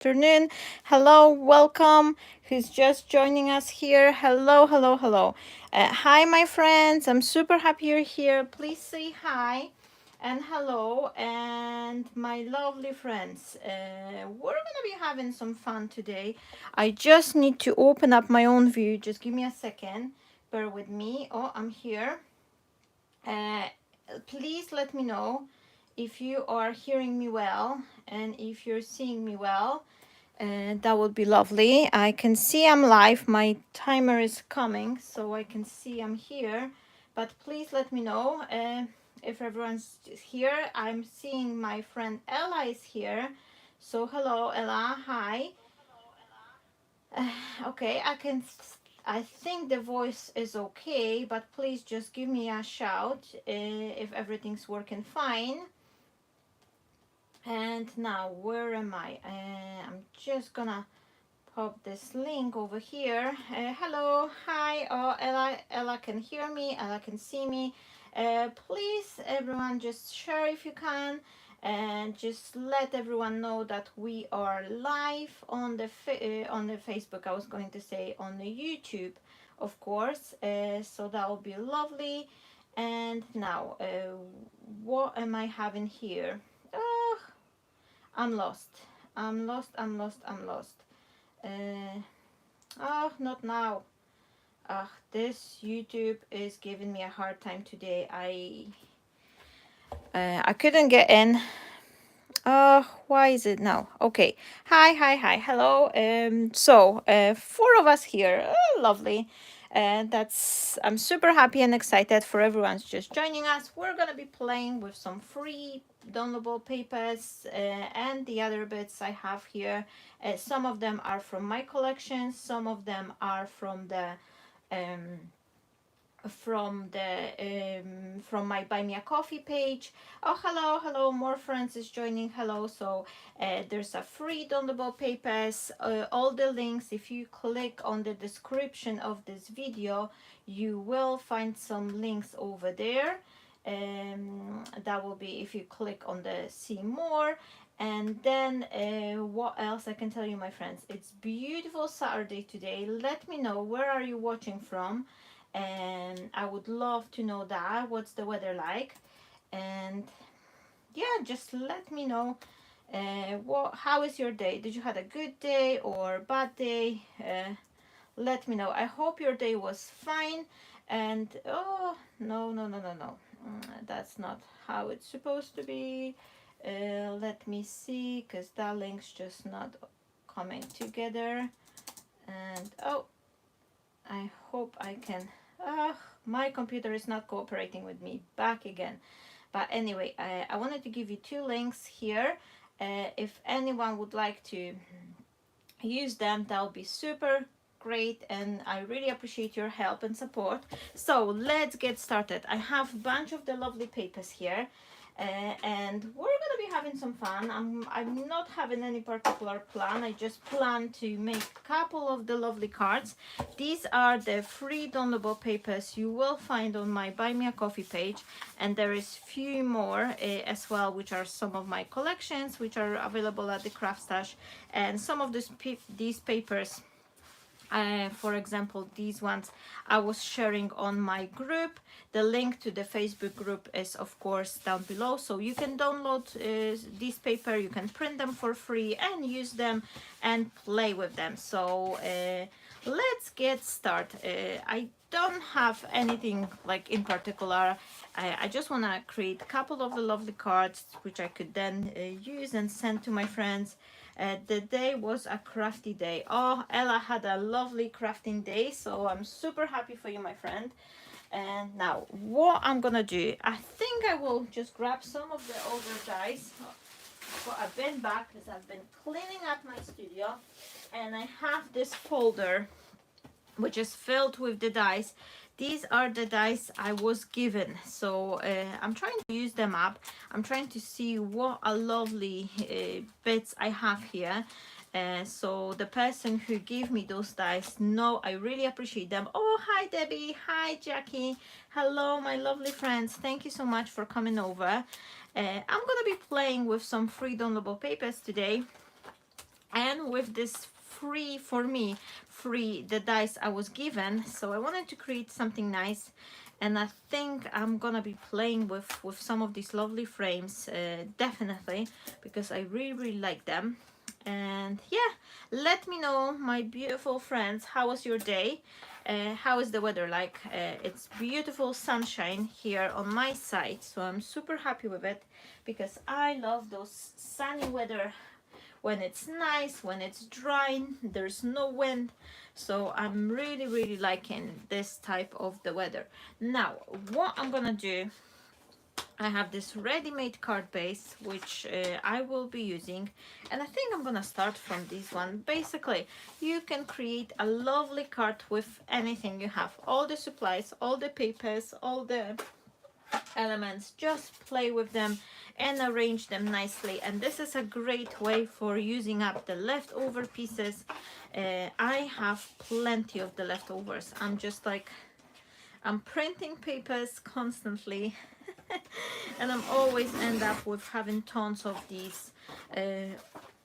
afternoon. Hello, welcome. Who's just joining us here? Hello, hello, hello. Hi, my friends. I'm super happy you're here. Please say hi and hello. And my lovely friends, we're gonna be having some fun today. I just need to open up my own view. Just give me a second. Bear with me. Oh, I'm here. Uh, Please let me know if you are hearing me well and if you're seeing me well. That would be lovely. I can see I'm live. My timer is coming, so I can see I'm here. But please let me know if everyone's here. I'm seeing my friend Ella is here. So hello, Ella. Hi. Okay, I think the voice is okay, but please just give me a shout if everything's working fine. And now, where am I? I'm just gonna pop this link over here. Hello, hi. Oh, Ella can hear me. Ella can see me. Please, everyone, just share if you can, and just let everyone know that we are live on the Facebook. I was going to say on the YouTube, of course. So that will be lovely. And now, what am I having here? Oh, I'm lost. I'm lost. I'm lost. I'm lost. Uh, oh, not now. This YouTube is giving me a hard time today. I couldn't get in. Why is it now? Okay. Hi, hi, hi. Hello. Four of us here. Oh, lovely. That's I'm super happy and excited for everyone's just joining us. We're gonna be playing with some free downloadable papers and the other bits I have here. Some of them are from my collection. Some of them are um, from my Buy Me a Coffee page. Oh, hello, hello, more friends is joining. Hello. So there's a free downloadable papers, all the links. If you click on the description of this video, you will find some links over there. That will be if you click on the see more. And then what else I can tell you, my friends? It's beautiful Saturday today. Let me know, where are you watching from? And I would love to know that. What's the weather like? And yeah, just let me know. How is your day? Did you had a good day or bad day? Let me know. I hope your day was fine. And oh, no, no, no, no, no. That's not how it's supposed to be. Let me see, because that link's just not coming together. And oh, I hope I can. My computer is not cooperating with me. Back again. But anyway, I wanted to give you two links here. If anyone would like to use them, that would be super great, and I really appreciate your help and support. So let's get started. I have a bunch of the lovely papers here. And we're gonna be having some fun. I'm not having any particular plan. I just plan to make a couple of the lovely cards. These are the free downloadable papers you will find on my Buy Me a Coffee page, and there is few more as well, which are some of my collections, which are available at the Craft Stash. And some of these papers, for example, these ones I was sharing on my group. The link to the Facebook group is of course down below, so you can download this paper, you can print them for free and use them and play with them. So let's get started. I don't have anything like in particular. I just want to create a couple of the lovely cards which I could then use and send to my friends. The day was a crafty day. Oh, Ella had a lovely crafting day, so I'm super happy for you, my friend. And now, what I'm gonna do, I think I will just grab some of the older dies. So I've been back because I've been cleaning up my studio, and I have this folder which is filled with the dice. These are the dice I was given, so I'm trying to use them up. I'm trying to see what a lovely bits I have here. So the person who gave me those dice, no, I really appreciate them. Oh, hi Debbie, hi Jackie, hello my lovely friends, thank you so much for coming over. I'm gonna be playing with some free downloadable papers today. and with this free, for me, free, the dice I was given, so I wanted to create something nice. And I think I'm gonna be playing with some of these lovely frames, definitely, because I really like them. And yeah, let me know, my beautiful friends, how was your day? How is the weather like? It's beautiful sunshine here on my side, so I'm super happy with it, because I love those sunny weather when it's nice, when it's dry, there's no wind. So I'm really liking this type of the weather. Now, what I'm gonna do, I have this ready-made card base which I will be using, and I think I'm gonna start from this one. Basically, you can create a lovely card with anything you have, all the supplies, all the papers, all the elements. Just play with them and arrange them nicely, and this is a great way for using up the leftover pieces. I have plenty of the leftovers. I'm printing papers constantly and I'm always end up with having tons of these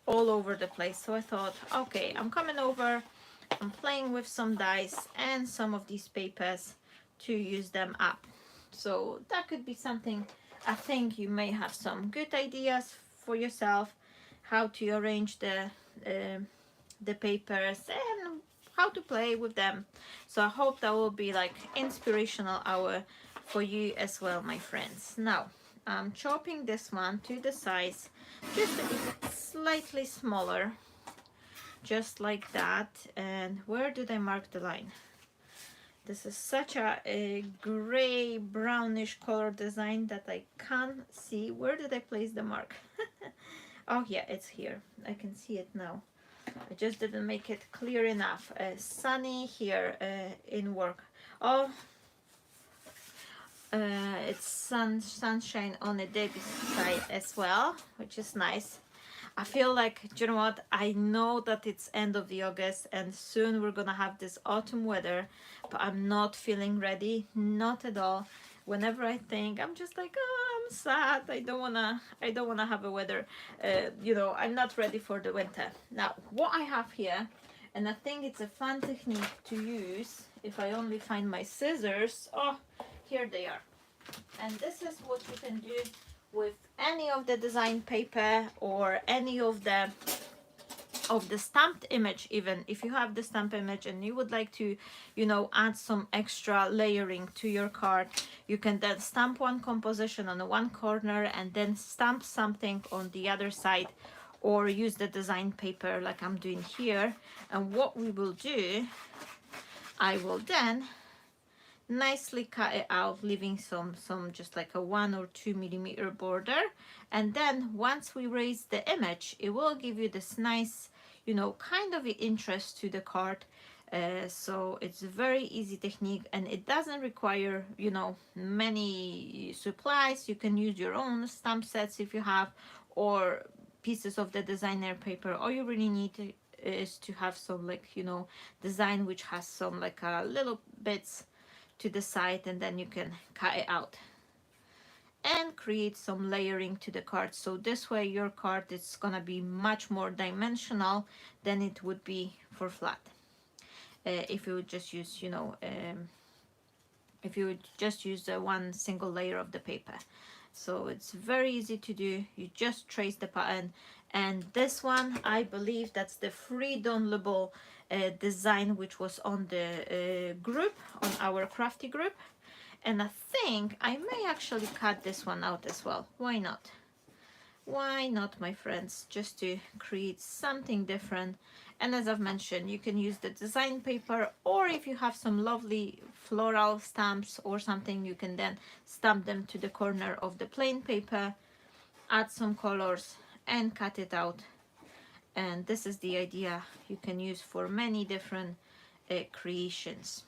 all over the place. So I thought, okay, I'm coming over, I'm playing with some dice and some of these papers to use them up. So that could be something. I think you may have some good ideas for yourself, how to arrange the papers and how to play with them. So I hope that will be like inspirational hour for you as well, my friends. Now I'm chopping this one to the size just a bit slightly smaller, just like that. And where did I mark the line? This is such a gray brownish color design that I can't see. Where did I place the mark? Oh yeah, it's here. I can see it now. I just didn't make it clear enough. Sunny here in work. Oh, it's sunshine on the Debbie's side as well, which is nice. I feel like, you know what, I know that it's end of the August and soon we're gonna have this autumn weather, but I'm not feeling ready, not at all. Whenever I think, I'm just like, oh, I'm sad, I don't wanna have a weather, I'm not ready for the winter. Now, what I have here, and I think it's a fun technique to use, if I only find my scissors, oh, here they are. And this is what you can do with any of the design paper or any of the stamped image. Even if you have the stamped image and you would like to, add some extra layering to your card, you can then stamp one composition on the one corner and then stamp something on the other side, or use the design paper like I'm doing here. And what we will do, I will then nicely cut it out, leaving some just like a 1 or 2 millimeter border. And then once we raise the image, it will give you this nice, kind of interest to the card. So it's a very easy technique, and it doesn't require, many supplies. You can use your own stamp sets if you have, or pieces of the designer paper. All you really need is to have some, like, design which has some like little bits to the side, and then you can cut it out and create some layering to the card. So this way your card is gonna be much more dimensional than it would be for flat. If you would just use, if you would just use one single layer of the paper. So it's very easy to do. You just trace the pattern. And this one, I believe that's the free downloadable design which was on the group, on our crafty group. And I think I may actually cut this one out as well. Why not? Why not, my friends? Just to create something different. And as I've mentioned, you can use the design paper, or if you have some lovely floral stamps or something, you can then stamp them to the corner of the plain paper, add some colors and cut it out. And this is the idea you can use for many different creations.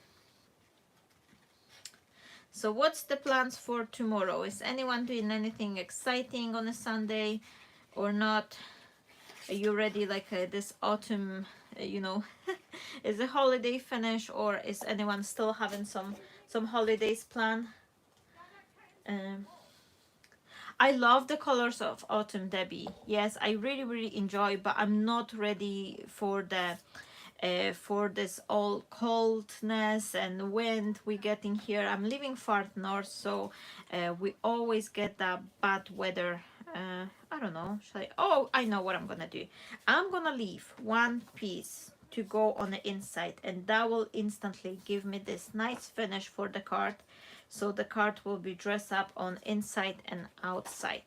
So what's the plans for tomorrow? Is anyone doing anything exciting on a Sunday or not? Are you ready, like this autumn, is the holiday finish, or is anyone still having some holidays planned? Um, I love the colors of Autumn Debbie. Yes, I really, really enjoy, but I'm not ready for this all coldness and wind we get in here. I'm living far north, so we always get that bad weather. I don't know. Oh, I know what I'm gonna do. I'm gonna leave one piece to go on the inside, and that will instantly give me this nice finish for the card. So the card will be dressed up on inside and outside.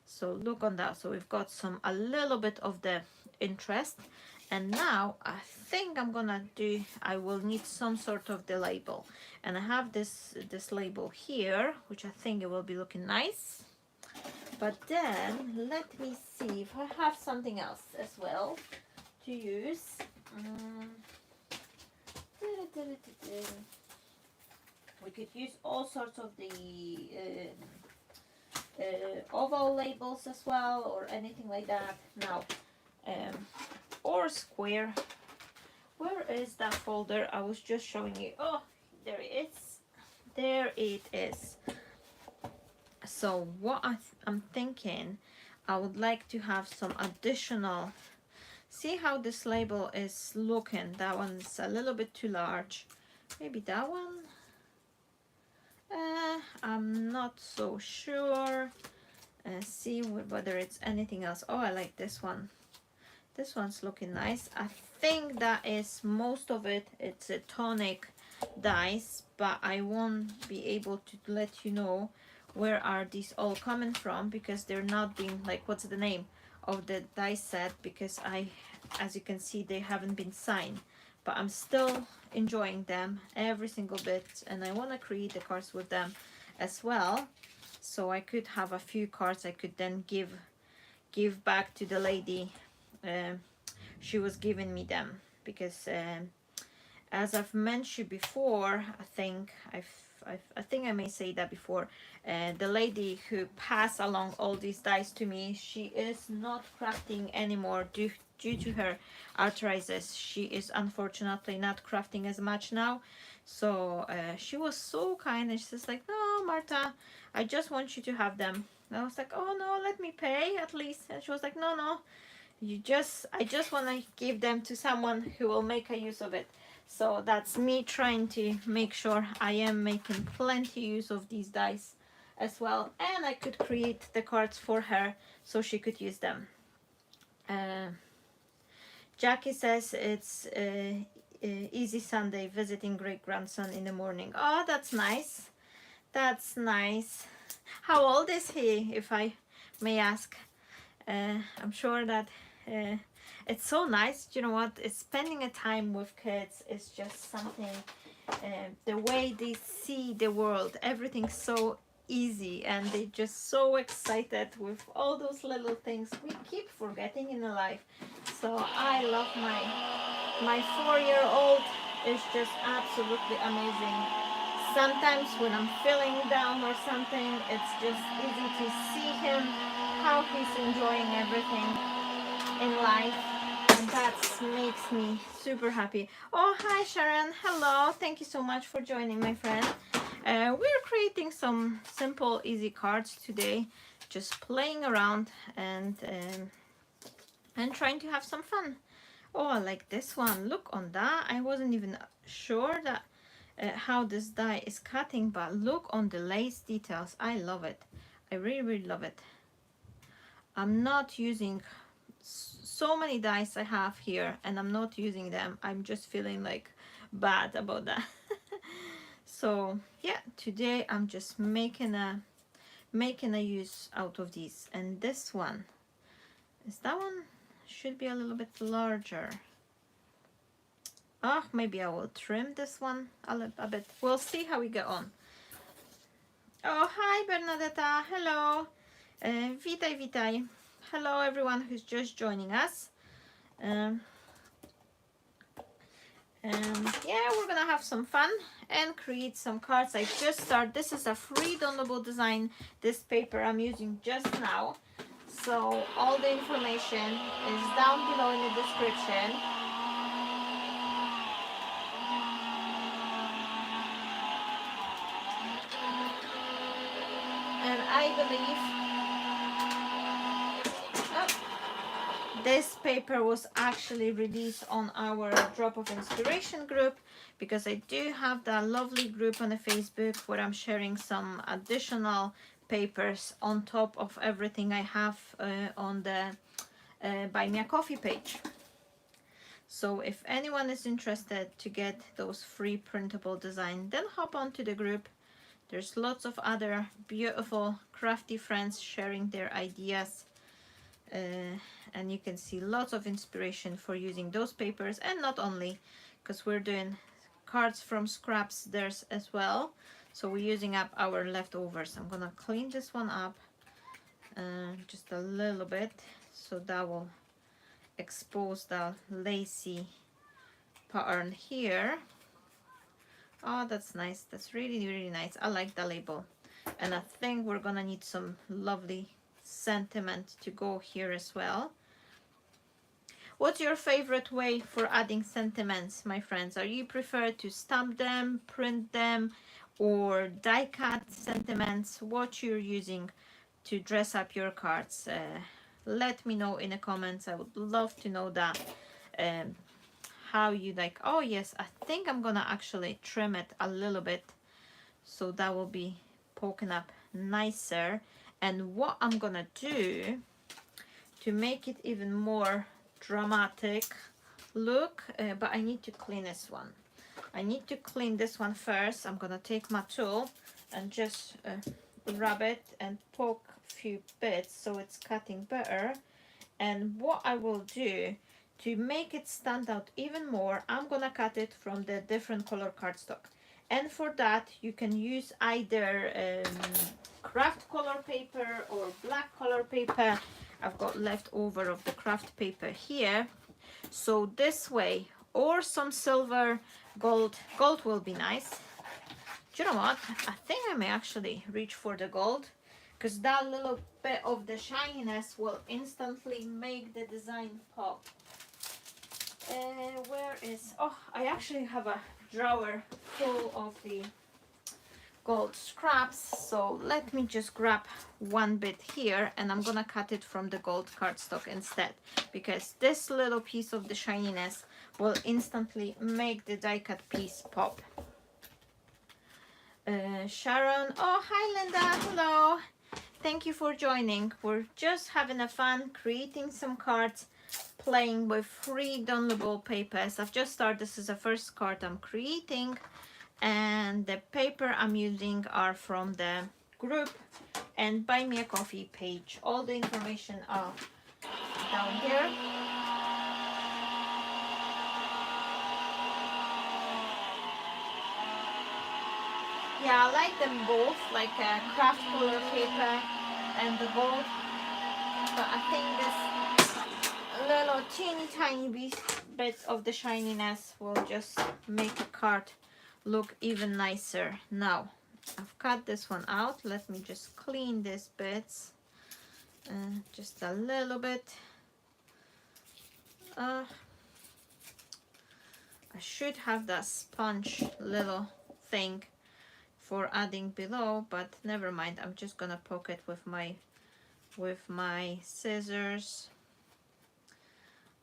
So look on that. So we've got a little bit of the interest. And now I think I will need some sort of the label. And I have this label here, which I think it will be looking nice. But then let me see if I have something else as well to use. We could use all sorts of the oval labels as well, or anything like that. Now, or square. Where is that folder I was just showing you? Oh, there it is. There it is. So what I'm thinking, I would like to have some additional. See how this label is looking? That one's a little bit too large. Maybe that one? I'm not so sure. See whether it's anything else. Oh, I like this one. This one's looking nice. I think that is most of it. It's a tonic dice, but I won't be able to let you know where are these all coming from, because they're not being, like, what's the name of the dice set, because as you can see, they haven't been signed. But I'm still enjoying them every single bit, and I want to create the cards with them as well. So I could have a few cards I could then give back to the lady. She was giving me them, because as I've mentioned before, I think I may say that before, the lady who passed along all these dice to me, she is not crafting anymore due to her arthritis. She is unfortunately not crafting as much now. So she was so kind, and she's like, "No, Marta, I just want you to have them." And I was like, "Oh no, let me pay at least." And she was like, "No, no, I just want to give them to someone who will make a use of it." So that's me trying to make sure I am making plenty use of these dice as well, and I could create the cards for her so she could use them. Jackie says it's easy Sunday, visiting great grandson in the morning. Oh, that's nice. That's nice. How old is he, if I may ask? I'm sure that it's so nice. You know what? It's spending a time with kids is just something. The way they see the world, everything's so easy, and they're just so excited with all those little things we keep forgetting in life. So I love my 4-year-old. Is just absolutely amazing. Sometimes when I'm feeling down or something, it's just easy to see him, how he's enjoying everything in life, and that makes me super happy. Oh, hi Sharon. Hello. Thank you so much for joining, my friend. We're creating some simple, easy cards today, just playing around and trying to have some fun. Oh, I like this one. Look on that. I wasn't even sure that how this die is cutting, but look on the lace details. I love it. I really, really love it. I'm not using so many dice I have here, and I'm not using them. I'm just feeling like bad about that. So yeah, today I'm just making a use out of these. And this one is, that one should be a little bit larger. Oh, maybe I will trim this one a bit. We'll see how we get on. Oh, hi Bernadetta. Hello. Witaj, witaj. Hello everyone who's just joining us. And yeah, we're gonna have some fun and create some cards. I just started. This is a free downloadable design. This paper I'm using just now. So all the information is down below in the description. And I believe This paper was actually released on our Drop of Inspiration group, because I do have that lovely group on the Facebook where I'm sharing some additional papers on top of everything I have on the Buy Me a Coffee page. So if anyone is interested to get those free printable design, then hop onto the group. There's lots of other beautiful crafty friends sharing their ideas, and you can see lots of inspiration for using those papers, and not only, because we're doing cards from scraps there's as well. So we're using up our leftovers. I'm gonna clean this one up just a little bit, so that will expose the lacy pattern here. Oh, that's nice. That's really, really nice. I like the label. And I think we're gonna need some lovely sentiment to go here as well. What's your favorite way for adding sentiments, my friends? Are you prefer to stamp them, print them, or die cut sentiments? What you're using to dress up your cards? Let me know in the comments. I would love to know that. How you like. Oh yes, I think I'm gonna actually trim it a little bit, so that will be poking up nicer. And what I'm gonna do to make it even more dramatic look, but I need to clean this one. I need to clean this one first. I'm gonna take my tool and just rub it and poke a few bits so it's cutting better. And what I will do to make it stand out even more, I'm gonna cut it from the different color cardstock. And for that, you can use either craft color paper or black color paper. I've got leftover of the craft paper here. So this way, or some silver, gold. Gold will be nice. Do you know what? I think I may actually reach for the gold, because that little bit of the shininess will instantly make the design pop. Where is, oh, I actually have a drawer full of the gold scraps, so let me just grab one bit here, and I'm gonna cut it from the gold cardstock instead, because this little piece of the shininess will instantly make the die cut piece pop. Sharon, oh hi Linda, hello, thank you for joining. We're just having a fun creating some cards, playing with free downloadable papers. I've just started. This is the first card I'm creating, and the paper I'm using are from the group and Buy Me a Coffee page. All the information are down here. Yeah, I like them both, like craft color paper and the gold, but I think this little teeny tiny bit of the shininess will just make a card look even nicer. Now I've cut this one out. Let me just clean these bits just a little bit. I should have that sponge little thing for adding below, but never mind. I'm just gonna poke it with my scissors.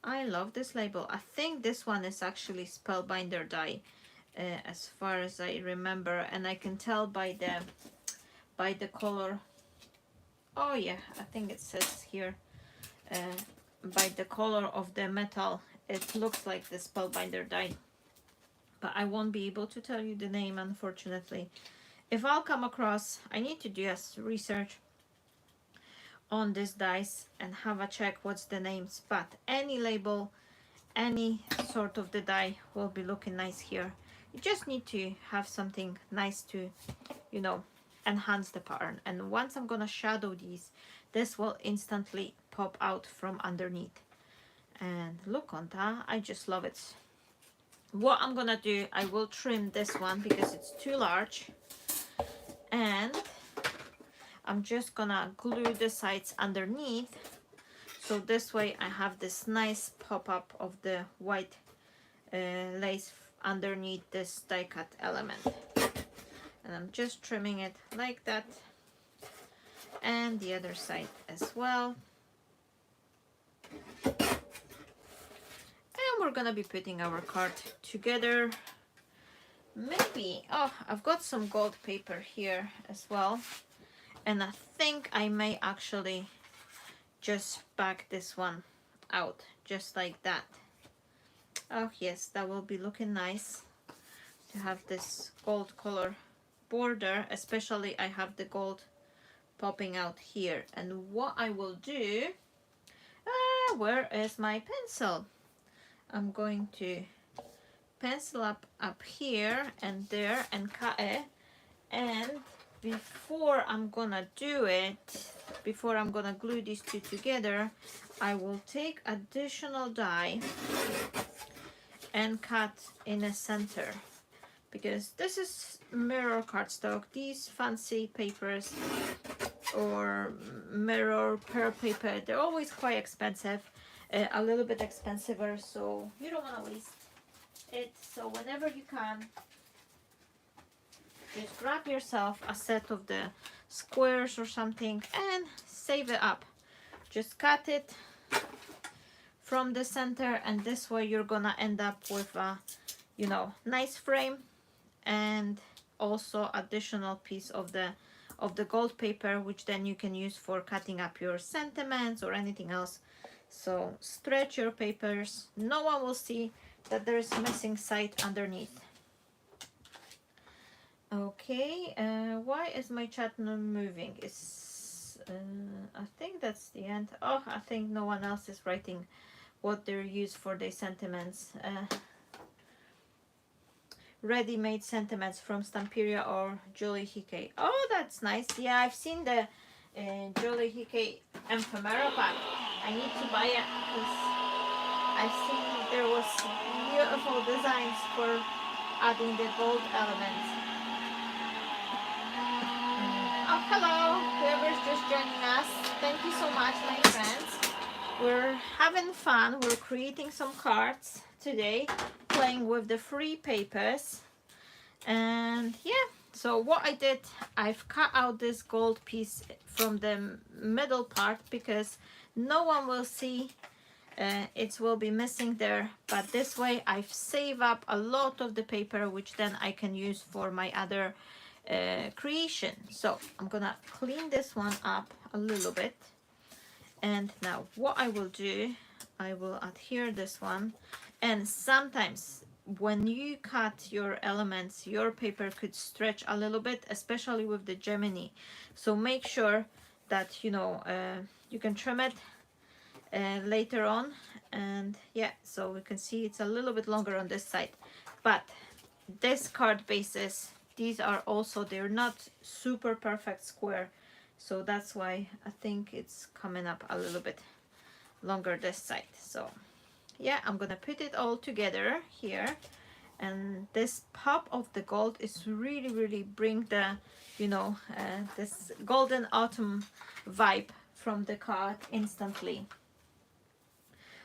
I love this label. I think this one is actually Spellbinder die, as far as I remember, and I can tell by the color. Oh yeah, I think it says here by the color of the metal, it looks like the Spellbinder die, but I won't be able to tell you the name, unfortunately. If I'll come across, I need to do a research on this dice and have a check what's the names, but any label, any sort of the die will be looking nice here. You just need to have something nice to, you know, enhance the pattern. And once I'm gonna shadow these, this will instantly pop out from underneath. And look on that, I just love it. What I'm gonna do, I will trim this one because it's too large, and I'm just gonna glue the sides underneath, so this way I have this nice pop-up of the white lace underneath this die cut element. And I'm just trimming it like that, and the other side as well. we're gonna be putting our card together. Maybe, oh, I've got some gold paper here as well, and I think I may actually just back this one out just like that. Oh yes, that will be looking nice to have this gold color border, especially I have the gold popping out here. And what I will do, where is my pencil? I'm going to pencil up here and there and cut it. And before I'm gonna do it, before I'm gonna glue these two together, I will take additional die and cut in the center, because this is mirror cardstock. These fancy papers or mirror pearl paper, they're always quite expensive, a little bit expensiver, so you don't want to waste it. So whenever you can, just grab yourself a set of the squares or something and save it up. Just cut it from the center, and this way you're gonna end up with a, you know, nice frame and also additional piece of the gold paper, which then you can use for cutting up your sentiments or anything else. So stretch your papers, no one will see that there's missing side underneath. Okay, why is my chat not moving? It's I think that's the end. Oh, I think no one else is writing what they're used for their sentiments. Ready-made sentiments from Stamperia or Julie Hickey. Oh, that's nice. Yeah, I've seen the Julie Hickey ephemera pack. I need to buy it because I've seen there was beautiful designs for adding the gold elements. Oh, hello, whoever's just joining us. Thank you so much, my friends. We're having fun. We're creating some cards today, playing with the free papers. And yeah, so what I did, I've cut out this gold piece from the middle part because no one will see. It will be missing there, but this way I've saved up a lot of the paper, which then I can use for my other creation. So I'm gonna clean this one up a little bit. And now what I will do, I will adhere this one. And sometimes when you cut your elements, your paper could stretch a little bit, especially with the Gemini. So make sure that, you know, you can trim it later on. And yeah, so we can see it's a little bit longer on this side. But this card bases, these are also, they're not super perfect square. So that's why I think it's coming up a little bit longer this side. So yeah, I'm gonna put it all together here, and this pop of the gold is really bring the, you know, this golden autumn vibe from the card instantly.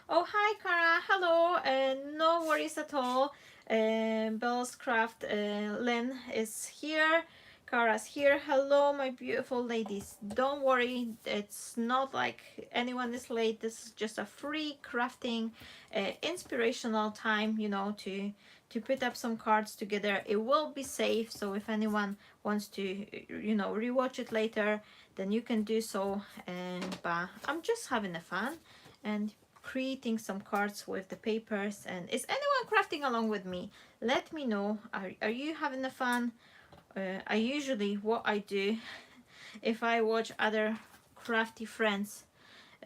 Oh, hi Cara, hello, no worries at all. Bell's Craft, Lynn is here. Cara's here. Hello, my beautiful ladies. Don't worry, it's not like anyone is late. This is just a free crafting, inspirational time, you know, to put up some cards together. It will be safe, so if anyone wants to, you know, rewatch it later, then you can do so. But I'm just having a fun and creating some cards with the papers. And is anyone crafting along with me? Let me know. Are you having a fun? I usually, what I do, if I watch other crafty friends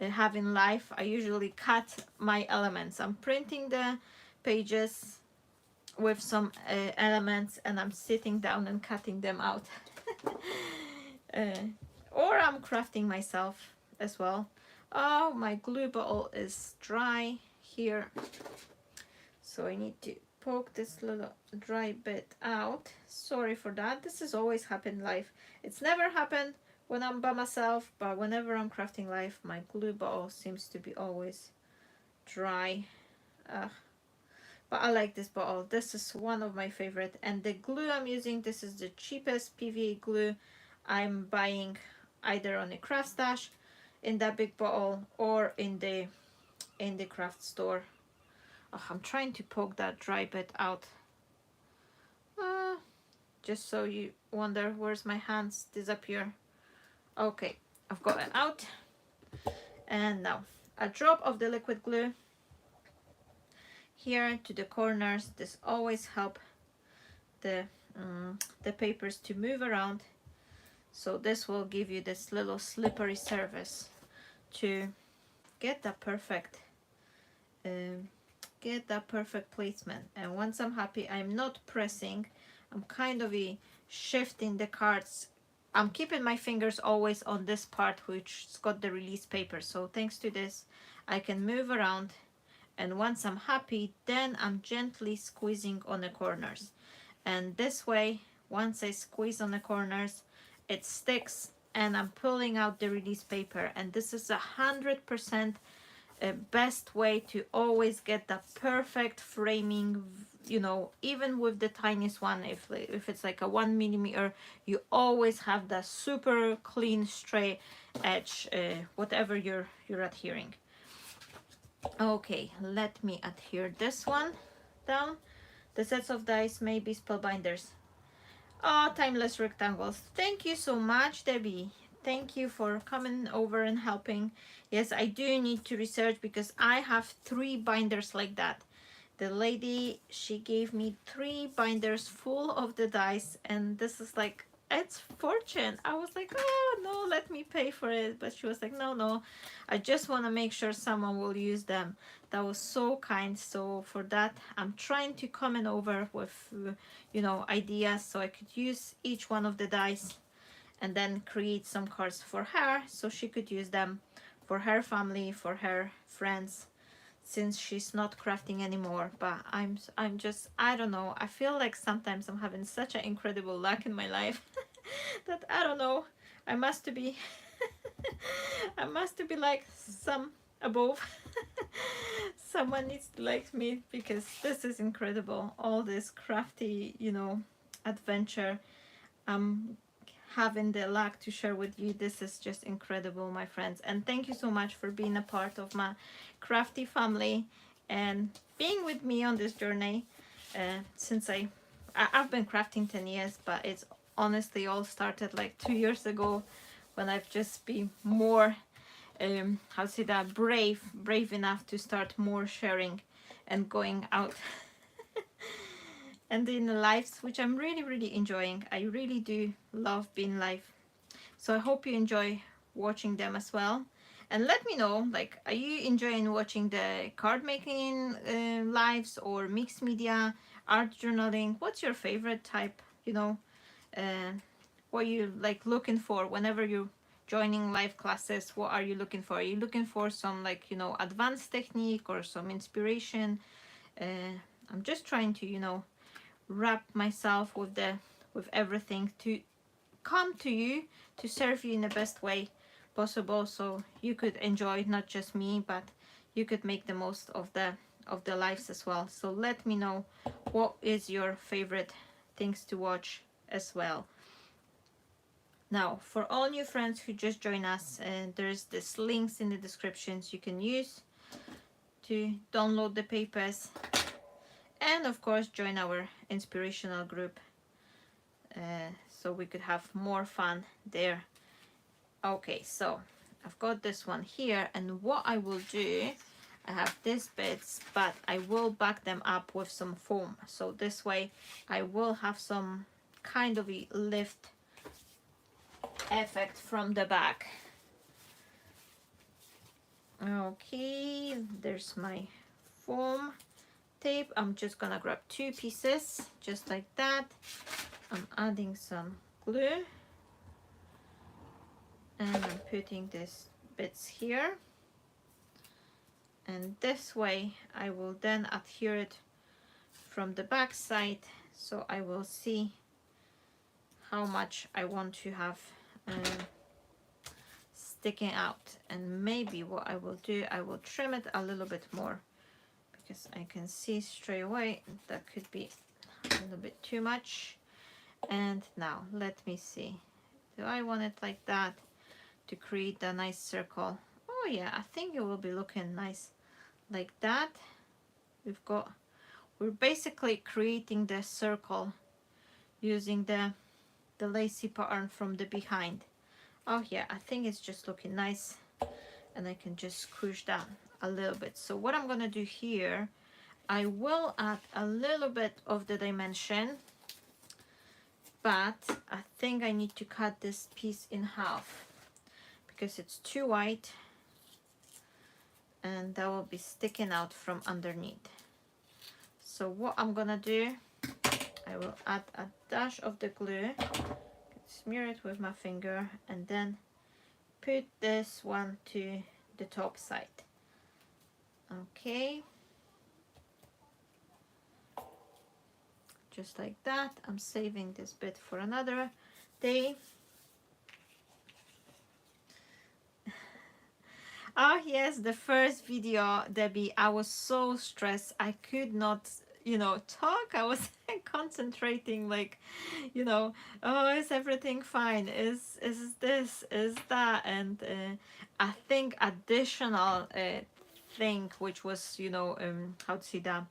having live, I usually cut my elements. I'm printing the pages with some elements, and I'm sitting down and cutting them out. Or I'm crafting myself as well. Oh, my glue bottle is dry here, so I need to poke this little dry bit out. Sorry for that. This has always happened live. It's never happened when I'm by myself, but whenever I'm crafting live, my glue bottle seems to be always dry. But I like this bottle. This is one of my favorite. And the glue I'm using, this is the cheapest PVA glue I'm buying either on a craft stash in that big bottle or in the craft store Oh, I'm trying to poke that dry bit out. Just so you wonder where's my hands disappear. Okay, I've got it out. And now a drop of the liquid glue here to the corners. This always help the papers to move around. So this will give you this little slippery surface to get that perfect placement. And once I'm happy, I'm not pressing, I'm kind of shifting the cards. I'm keeping my fingers always on this part which's got the release paper, so thanks to this I can move around, and once I'm happy, then I'm gently squeezing on the corners. And this way, once I squeeze on the corners, it sticks and I'm pulling out the release paper. And this is 100% best way to always get that perfect framing, you know, even with the tiniest one. If it's like a 1 mm, you always have that super clean straight edge, whatever you're adhering. Okay, let me adhere this one down. The sets of dice may be spellbinders. Oh, timeless rectangles. Thank you so much, Debbie. Thank you for coming over and helping. Yes, I do need to research because I have 3 binders like that. The lady, she gave me 3 binders full of the dice, and this is like, it's fortune. I was like, oh no, let me pay for it. But she was like, no, I just want to make sure someone will use them. That was so kind. So for that, I'm trying to come in over with, you know, ideas so I could use each one of the dice and then create some cards for her so she could use them for her family, for her friends, since she's not crafting anymore. But I'm just, I don't know, I feel like sometimes I'm having such an incredible luck in my life that I don't know, I must be I must be like some above. Someone needs to like me, because this is incredible. All this crafty, you know, adventure I'm having the luck to share with you. This is just incredible, my friends. And thank you so much for being a part of my crafty family and being with me on this journey. Since I've been crafting 10 years, but it's honestly all started like 2 years ago, when I've just been more how to say that, brave enough to start more sharing and going out and in the lives, which I'm really enjoying. I really do love being live. So I hope you enjoy watching them as well. And let me know, like, are you enjoying watching the card making lives or mixed media, art journaling? What's your favorite type, you know? What you like looking for whenever you're joining live classes? What are you looking for? Are you looking for some, like, you know, advanced technique or some inspiration? I'm just trying to, you know, wrap myself with everything to come to you, to serve you in the best way possible, so you could enjoy not just me, but you could make the most of the lives as well. So let me know what is your favorite things to watch as well. Now, for all new friends who just join us, there's this links in the descriptions you can use to download the papers, and of course join our inspirational group, so we could have more fun there. Okay, so I've got this one here, and what I will do, I have these bits, but I will back them up with some foam, so this way I will have some kind of a lift effect from the back. Okay, there's my foam tape. I'm just gonna grab 2 pieces just like that. I'm adding some glue and I'm putting these bits here, and this way I will then adhere it from the back side, so I will see how much I want to have sticking out. And maybe what I will do, I will trim it a little bit more, because I can see straight away that could be a little bit too much. And now let me see, do I want it like that to create a nice circle? Oh yeah, I think it will be looking nice like that. we're basically creating the circle using the lacy pattern from the behind. Oh yeah, I think it's just looking nice, and I can just squish that a little bit. So what I'm gonna do here, I will add a little bit of the dimension, but I think I need to cut this piece in half because it's too wide and that will be sticking out from underneath. So what I'm gonna do, I will add a dash of the glue, smear it with my finger, and then put this one to the top side. Okay, just like that. I'm saving this bit for another day. Oh yes, the first video, Debbie, I was so stressed. I could not, talk. I was concentrating, like, oh, is everything fine? Is this? Is that? And I think additional thing, which was, how to say that,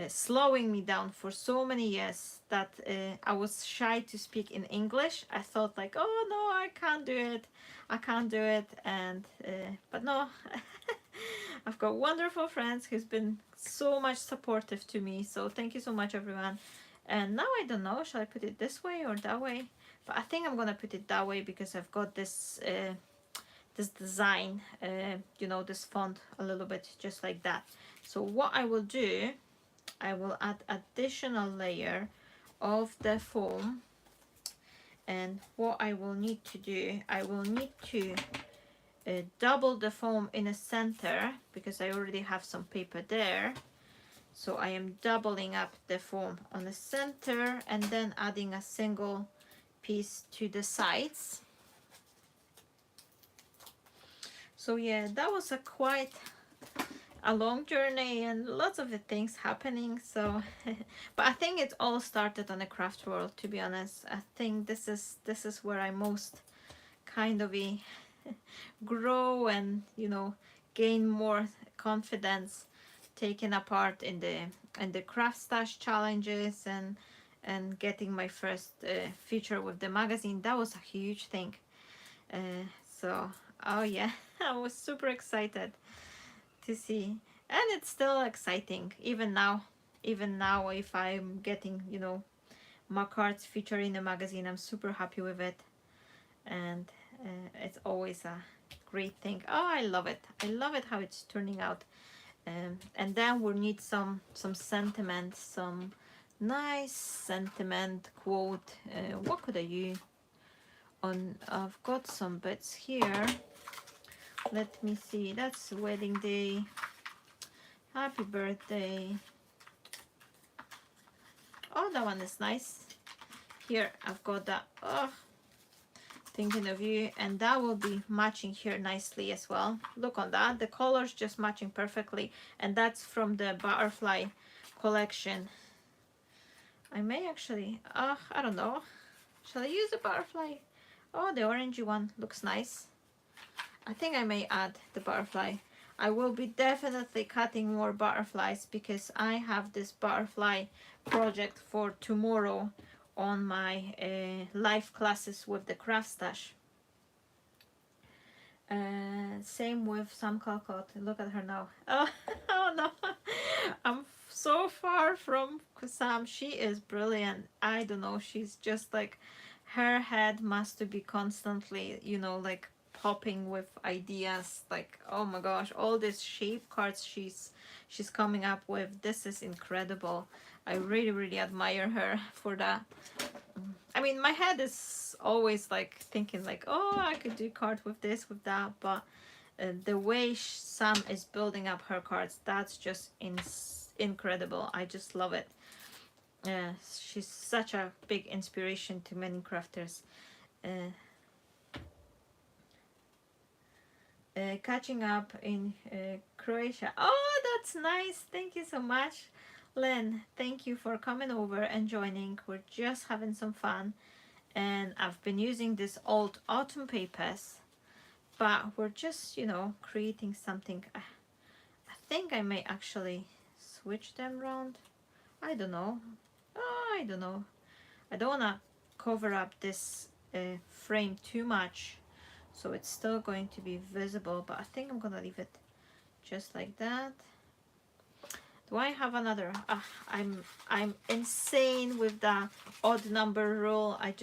slowing me down for so many years, that I was shy to speak in English. I thought like, oh no, I can't do it. I can't do it. And but no, I've got wonderful friends who's been so much supportive to me. So thank you so much, everyone. And now I don't know, shall I put it this way or that way? But I think I'm gonna put it that way because I've got this this design, this font a little bit just like that. So what I will do, I will add additional layer of the foam, and what I will need to do, I will need to double the foam in the center because I already have some paper there. So I am doubling up the foam on the center and then adding a single piece to the sides. So yeah, that was quite a long journey and lots of the things happening. So but I think it all started on the craft world, to be honest. I think this is where I most kind of grow and gain more confidence, taking a part in the craft stash challenges and getting my first feature with the magazine. That was a huge thing. So oh yeah, I was super excited to see, and it's still exciting even now. If I'm getting my cards featured in the magazine, I'm super happy with it, and it's always a great thing. Oh, I love it how it's turning out. And then we'll need some sentiment, some nice sentiment quote. What could I use on? I've got some bits here. Let me see. That's wedding day. Happy birthday. Oh, that one is nice. Here, I've got that. Oh, thinking of you. And that will be matching here nicely as well. Look on that. The colors just matching perfectly. And that's from the butterfly collection. I may actually, I don't know. Shall I use the butterfly? Oh, the orangey one looks nice. I think I may add the butterfly. I will be definitely cutting more butterflies because I have this butterfly project for tomorrow on my live classes with the craft stash. Same with Sam Calcott. Look at her now. Oh, oh no, I'm so far from Sam. She is brilliant. I don't know, she's just like, her head must be constantly like popping with ideas. Like, oh my gosh, all these shape cards she's coming up with. This is incredible. I really admire her for that. I mean, my head is always like thinking like, oh, I could do cards with this, with that, but the way Sam is building up her cards, that's just incredible. I just love it. She's such a big inspiration to many crafters. Catching up in Croatia. Oh, that's nice. Thank you so much, Len. Thank you for coming over and joining. We're just having some fun, and I've been using this old autumn papers, but we're just creating something. I think I may actually switch them around. I don't know. Oh, I don't know. I don't want to cover up this frame too much, so it's still going to be visible, but I think I'm gonna leave it just like that. Do I have another? I'm insane with the odd number rule. I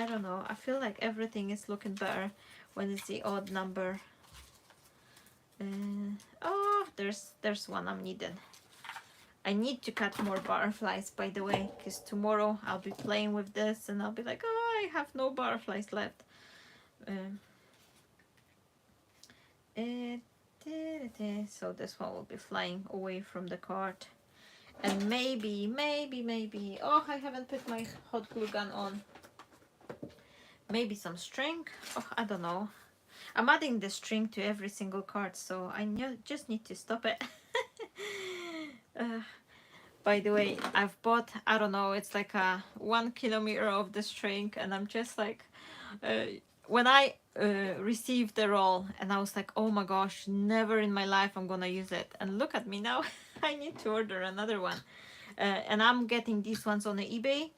don't know. I feel like everything is looking better when it's the odd number. Oh, there's one I'm needing. I need to cut more butterflies, by the way, because tomorrow I'll be playing with this and I'll be like, oh, I have no butterflies left. So this one will be flying away from the card. And maybe, oh, I haven't put my hot glue gun on. Maybe some string. Oh, I don't know. I'm adding the string to every single card, so I just need to stop it. By the way, I've bought, I don't know, it's like a 1 kilometer of the string, and I'm just like, when I received the roll, and I was like, oh my gosh, never in my life I'm gonna use it. And look at me now. I need to order another one. And I'm getting these ones on the eBay.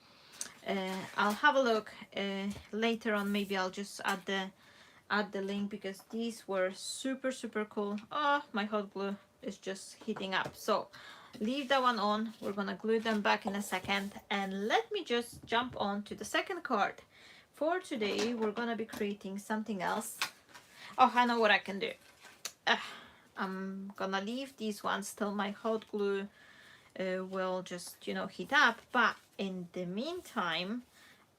I'll have a look later on. Maybe I'll just add the link, because these were super cool. Oh, my hot glue is just heating up. So leave that one on. We're gonna glue them back in a second, and let me just jump on to the second card. For today we're gonna be creating something else. Oh, I know what I can do. I'm gonna leave these ones till my hot glue will just, you know, heat up, but in the meantime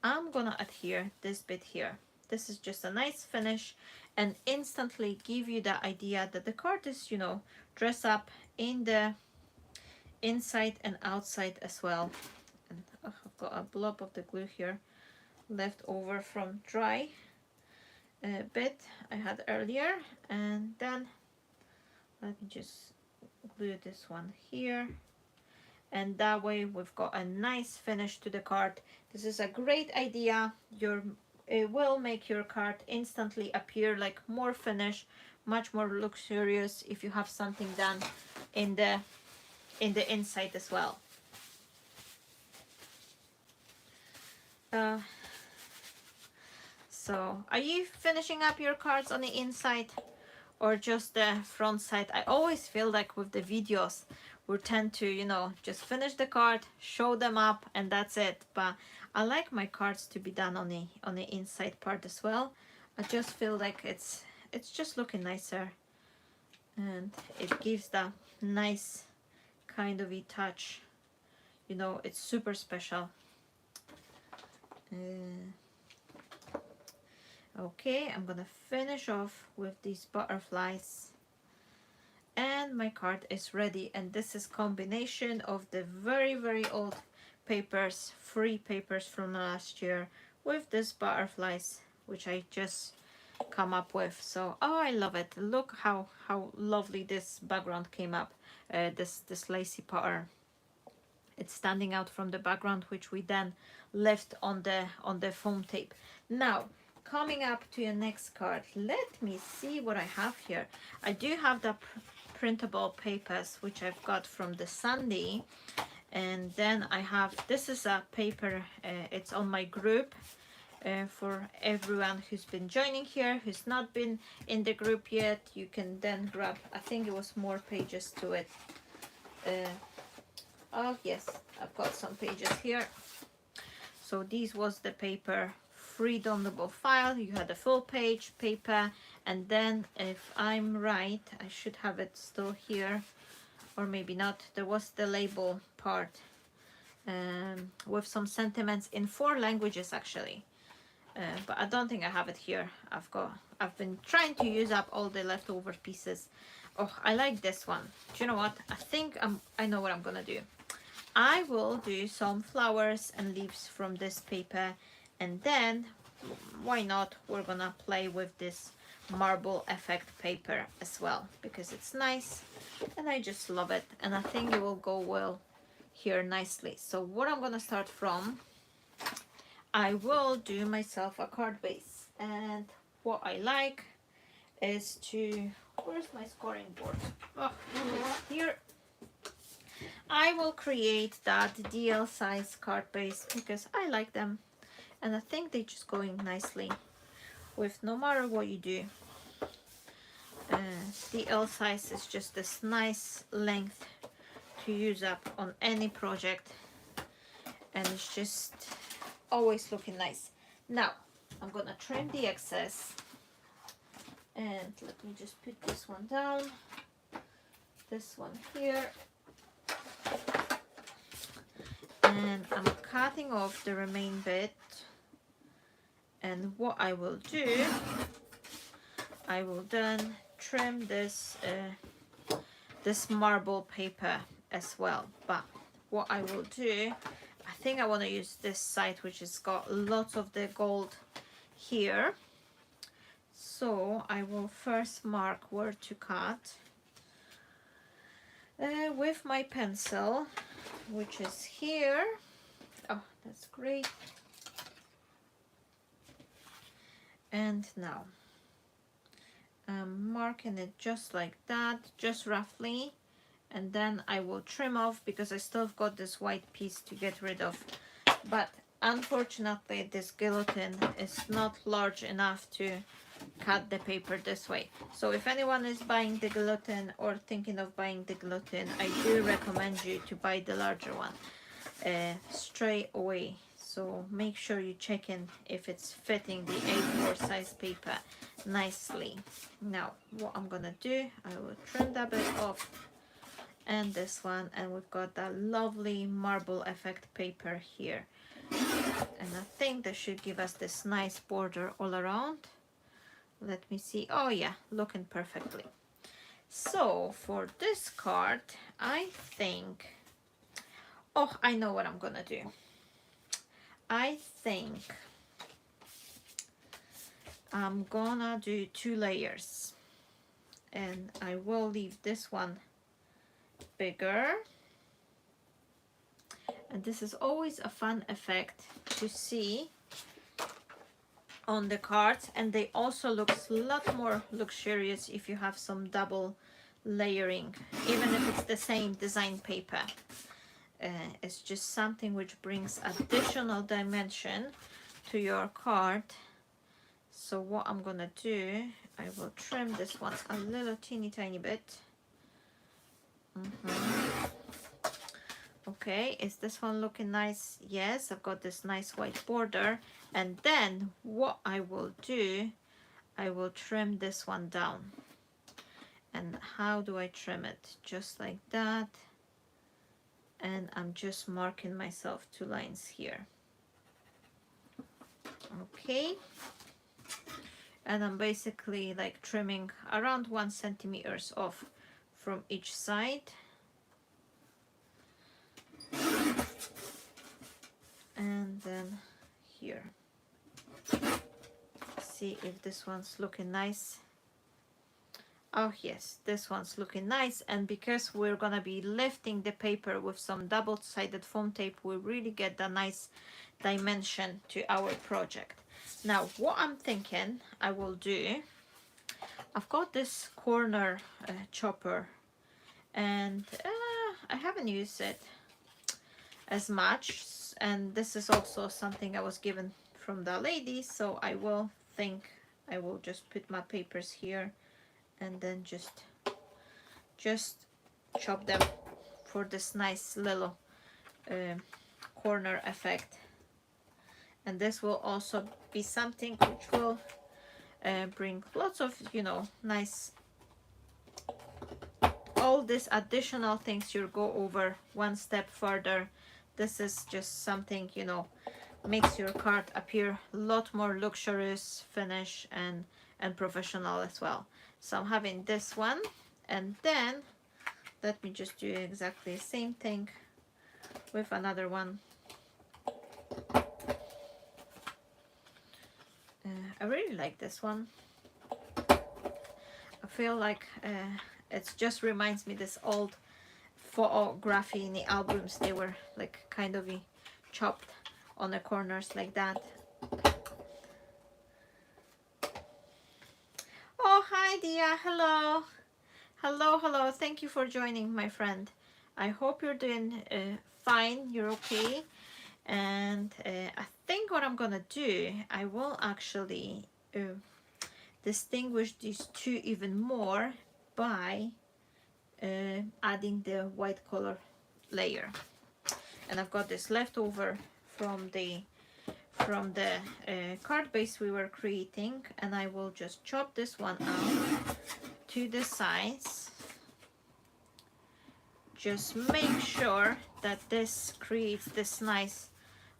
I'm gonna adhere this bit here. This is just a nice finish and instantly give you the idea that the card is, you know, dress up in the inside and outside as well. And I've got a blob of the glue here left over from dry bit I had earlier, and then let me just glue this one here, and that way we've got a nice finish to the card. This is a great idea. It will make your card instantly appear like more finished, much more luxurious if you have something done in the inside as well. So are you finishing up your cards on the inside or just the front side? I always feel like with the videos we tend to, you know, just finish the card, show them up, and that's it. But I like my cards to be done on the inside part as well. I just feel like it's just looking nicer, and it gives that nice kind of a touch. You know, it's super special. Okay, I'm gonna finish off with these butterflies, and my card is ready. And this is combination of the very old papers, free papers from last year, with this butterflies which I just come up with. So oh, I love it. Look how lovely this background came up. This lacy pattern, it's standing out from the background, which we then left on the foam tape. Now coming up to your next card, let me see what I have here. I do have the printable papers which I've got from the Sunday, and then I have, this is a paper, it's on my group for everyone who's been joining here, who's not been in the group yet. You can then grab, I think it was more pages to it. Oh yes, I've got some pages here. So this was the paper, free downloadable file. You had a full page paper, and then if I'm right, I should have it still here, or maybe not. There was the label part with some sentiments in 4 languages actually, but I don't think I have it here. I've been trying to use up all the leftover pieces. Oh, I like this one. Do you know what? I think I know what I'm gonna do. I will do some flowers and leaves from this paper, and then why not, we're gonna play with this marble effect paper as well, because it's nice and I just love it, and I think it will go well here nicely. So what I'm gonna start from, I will do myself a card base, and what I like is to, where's my scoring board? Oh, here. I will create that DL size card base because I like them and I think they just going nicely with no matter what you do. DL size is just this nice length to use up on any project, and it's just always looking nice. Now I'm gonna trim the excess, and let me just put this one down, this one here, and I'm cutting off the remaining bit. And what I will do, I will then trim this this marble paper as well. But what I will do, I think I want to use this side, which has got lots of the gold here. So I will first mark where to cut with my pencil, which is here. Oh, that's great. And now I'm marking it just like that, just roughly, and then I will trim off because I still have got this white piece to get rid of. But unfortunately this guillotine is not large enough to cut the paper this way. So if anyone is buying the guillotine or thinking of buying the guillotine, I do recommend you to buy the larger one straight away. So make sure you check in if it's fitting the A4 size paper nicely. Now what I'm gonna do, I will trim that bit off and this one, and we've got that lovely marble effect paper here, and I think that should give us this nice border all around. Let me see. Oh yeah, looking perfectly. So for this card, I think, oh, I know what I'm gonna do. I think I'm gonna do 2 layers, and I will leave this one bigger, and this is always a fun effect to see on the cards, and they also look a lot more luxurious if you have some double layering, even if it's the same design paper. It's just something which brings additional dimension to your card. So what I'm gonna do, I will trim this one a little teeny tiny bit. Okay, is this one looking nice? Yes, I've got this nice white border. And then what I will do, I will trim this one down. And how do I trim it? Just like that. And I'm just marking myself 2 lines here. Okay, and I'm basically like trimming around 1 centimeter off from each side, and then here. See if this one's looking nice. Oh yes, this one's looking nice, and because we're gonna be lifting the paper with some double-sided foam tape, we really get the nice dimension to our project. Now what I'm thinking I will do, I've got this corner chopper, and I haven't used it as much, and this is also something I was given from the lady, so I will just put my papers here and then just chop them for this nice little corner effect. And this will also be something which will bring lots of, you know, nice, all these additional things you'll go over 1 step further. This is just something, you know, makes your card appear a lot more luxurious finish and professional as well. So I'm having this one, and then let me just do exactly the same thing with another one. I really like this one. I feel like it just reminds me this old photography in the albums. They were like kind of chopped on the corners like that. Oh, hi Dia, hello. Hello, hello, thank you for joining, my friend. I hope you're doing fine, you're okay. And I think what I'm gonna do, I will actually distinguish these two even more by adding the white color layer. And I've got this leftover from the card base we were creating, and I will just chop this one out to the sides. Just make sure that this creates this nice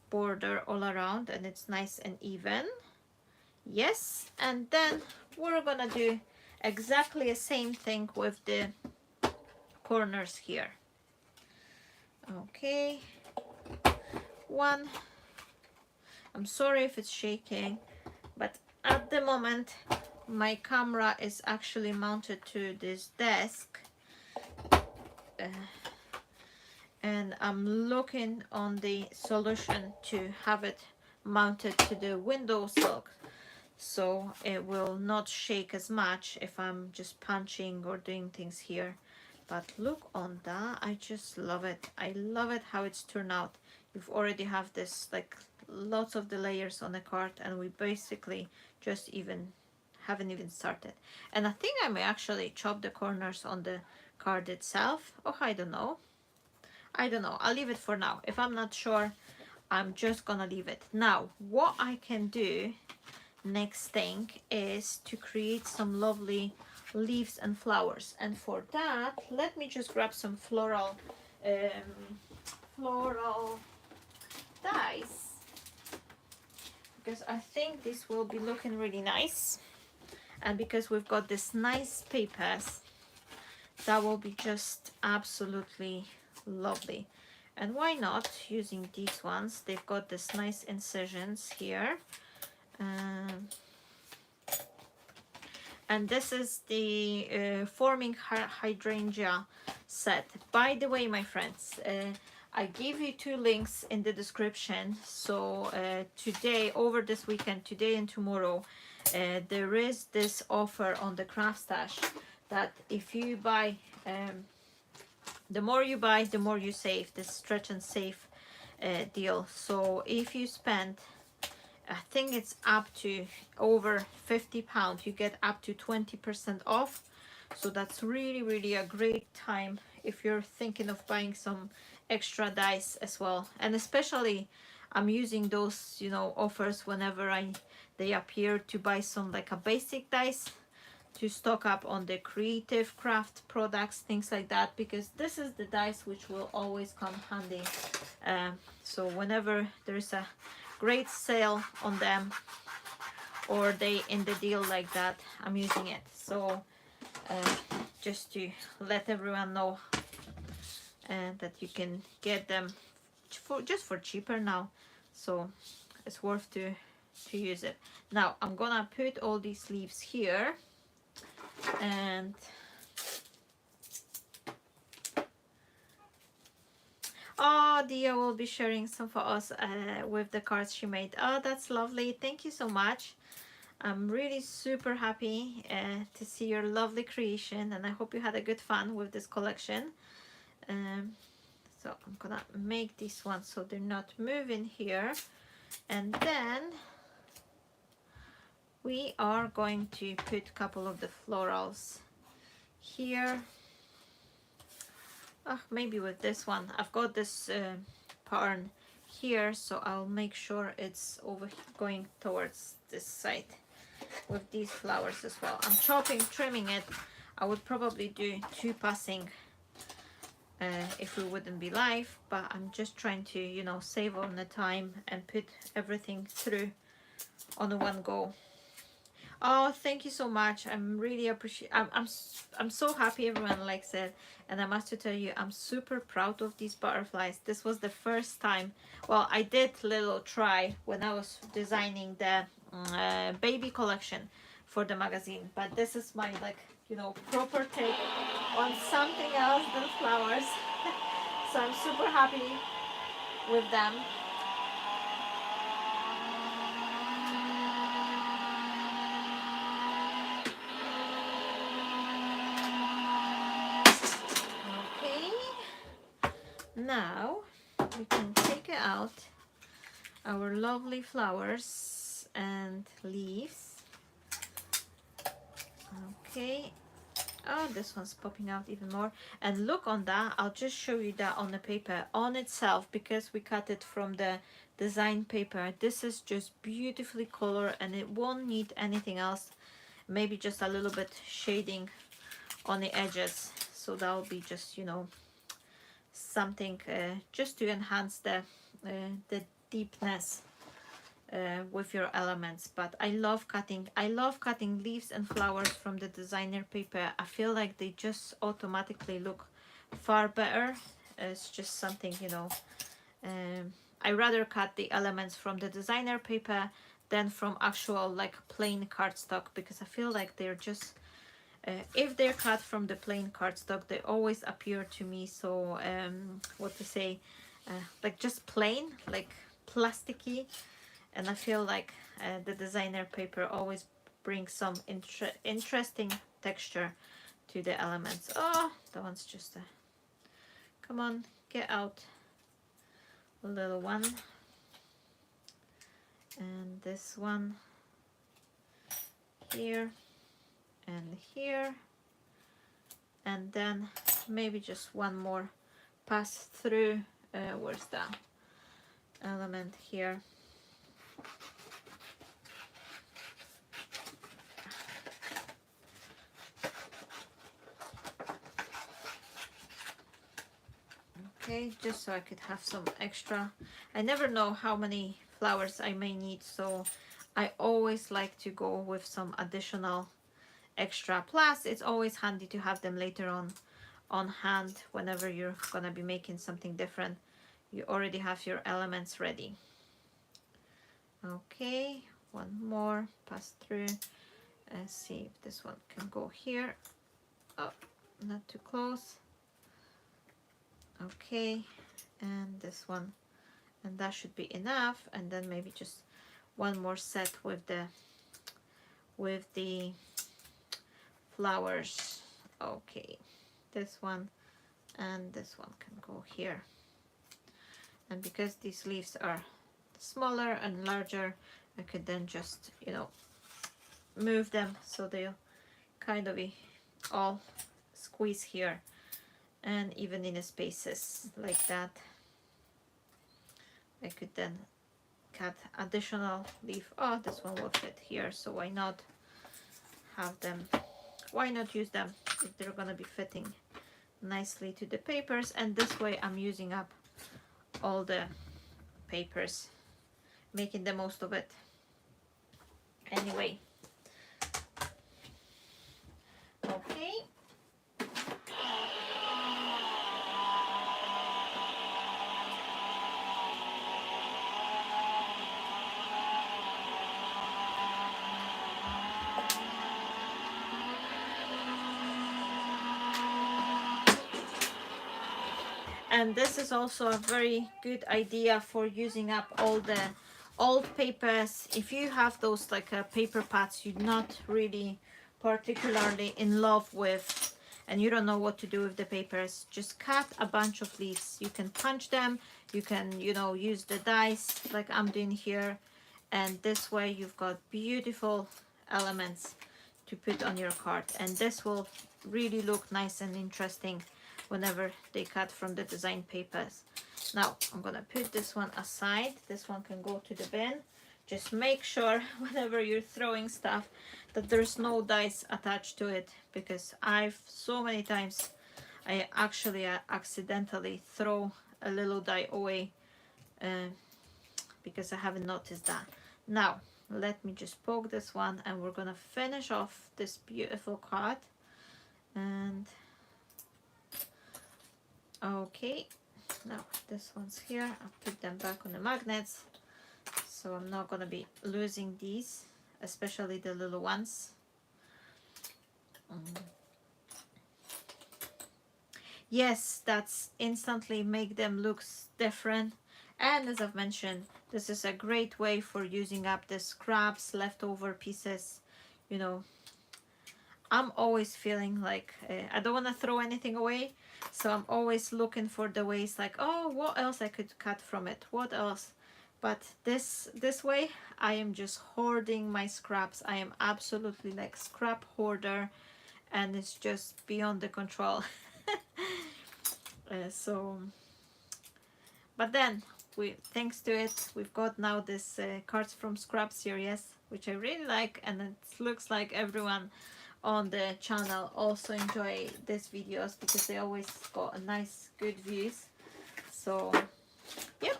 border all around and it's nice and even. Yes, and then we're gonna do exactly the same thing with the corners here. Okay, one. I'm sorry if it's shaking, but at the moment my camera is actually mounted to this desk, and I'm looking on the solution to have it mounted to the windowsill, so it will not shake as much if I'm just punching or doing things here. But look on that, I just love it. I love it how it's turned out. You've already have this like lots of the layers on the card, and we basically just haven't even started. And I think I may actually chop the corners on the card itself. Oh, I don't know. I'll leave it for now. If I'm not sure, I'm just gonna leave it. Now, what I can do next thing is to create some lovely leaves and flowers. And for that, let me just grab some floral dies, because I think this will be looking really nice. And because we've got this nice papers, that will be just absolutely lovely. And why not using these ones? They've got this nice incisions here. And this is the forming hydrangea set. By the way, my friends, I gave you two links in the description. So today, over this weekend, today and tomorrow, there is this offer on the Craft Stash that if you buy, the more you buy, the more you save. This stretch and save deal. So if you spend, I think it's up to over £50, you get up to 20% off. So that's really, really a great time if you're thinking of buying some extra dice as well. And especially I'm using those, you know, offers whenever they appear, to buy some like a basic dice to stock up on the creative craft products, things like that, because this is the dice which will always come handy. So whenever there's a great sale on them or they in the deal like that, I'm using it. So just to let everyone know that you can get them for cheaper now, so it's worth to use it. Now I'm gonna put all these leaves here, and oh, Dia will be sharing some for us with the cards she made. Oh, that's lovely. Thank you so much. I'm really super happy to see your lovely creation, and I hope you had a good fun with this collection. So I'm gonna make this one so they're not moving here, and then we are going to put a couple of the florals here. Maybe with this one, I've got this pattern here, so I'll make sure it's over going towards this side with these flowers as well. I'm trimming it. I would probably do 2 passing if we wouldn't be live, but I'm just trying to, you know, save on the time and put everything through on the one go. Oh, thank you so much. I'm really appreciate. I'm so happy everyone likes it, and I must tell you, I'm super proud of these butterflies. This was the first time. Well, I did little try when I was designing the baby collection for the magazine, but this is my, like, you know, proper take on something else than flowers. So I'm super happy with them. Okay, now we can take out our lovely flowers and leaves. Okay. Oh, this one's popping out even more. And look on that, I'll just show you that on the paper on itself, because we cut it from the design paper. This is just beautifully colored and it won't need anything else. Maybe just a little bit shading on the edges. So that'll be just, you know, something just to enhance the deepness with your elements. But I love cutting leaves and flowers from the designer paper. I feel like they just automatically look far better. It's just something, you know, I rather cut the elements from the designer paper than from actual like plain cardstock, because I feel like they're just if they're cut from the plain cardstock, they always appear to me so what to say, like just plain, like plasticky. And I feel like the designer paper always brings some interesting texture to the elements. Oh, that one's just come on, get out, little one. And this one here and here, and then maybe just one more pass through. Where's that element here? Okay, just so I could have some extra. I never know how many flowers I may need, so I always like to go with some additional extra. Plus it's always handy to have them later on hand whenever you're gonna be making something different. You already have your elements ready. Okay, one more pass through. Let's see if this one can go here. Oh, not too close. Okay, and this one, and that should be enough. And then maybe just one more set with the flowers. Okay, this one and this one can go here. And because these leaves are smaller and larger, I could then just, you know, move them so they'll kind of be all squeeze here, and even in the spaces like that I could then cut additional leaf. Oh, this one will fit here, so why not have them, why not use them if they're gonna be fitting nicely to the papers. And this way I'm using up all the papers, making the most of it anyway. Okay, and this is also a very good idea for using up all the old papers. If you have those like paper pads you're not really particularly in love with and you don't know what to do with the papers, just cut a bunch of leaves. You can punch them, you can, you know, use the dice like I'm doing here, and this way you've got beautiful elements to put on your card, and this will really look nice and interesting whenever they cut from the design papers. Now I'm gonna put this one aside. This one can go to the bin. Just make sure whenever you're throwing stuff that there's no dice attached to it, because I've so many times I actually accidentally throw a little die away because I haven't noticed that. Now let me just poke this one and we're gonna finish off this beautiful card. And okay, now this one's here. I'll put them back on the magnets so I'm not gonna be losing these, especially the little ones. Yes, that's instantly make them look different. And as I've mentioned, this is a great way for using up the scraps, leftover pieces, you know. I'm always feeling like I don't want to throw anything away, so I'm always looking for the ways like, oh, what else I could cut from it, what else. But this way I am just hoarding my scraps. I am absolutely like scrap hoarder, and it's just beyond the control. So but then we, thanks to it, we've got now this cards from scrap series, which I really like, and it looks like everyone on the channel also enjoy these videos because they always got a nice good views. So yep.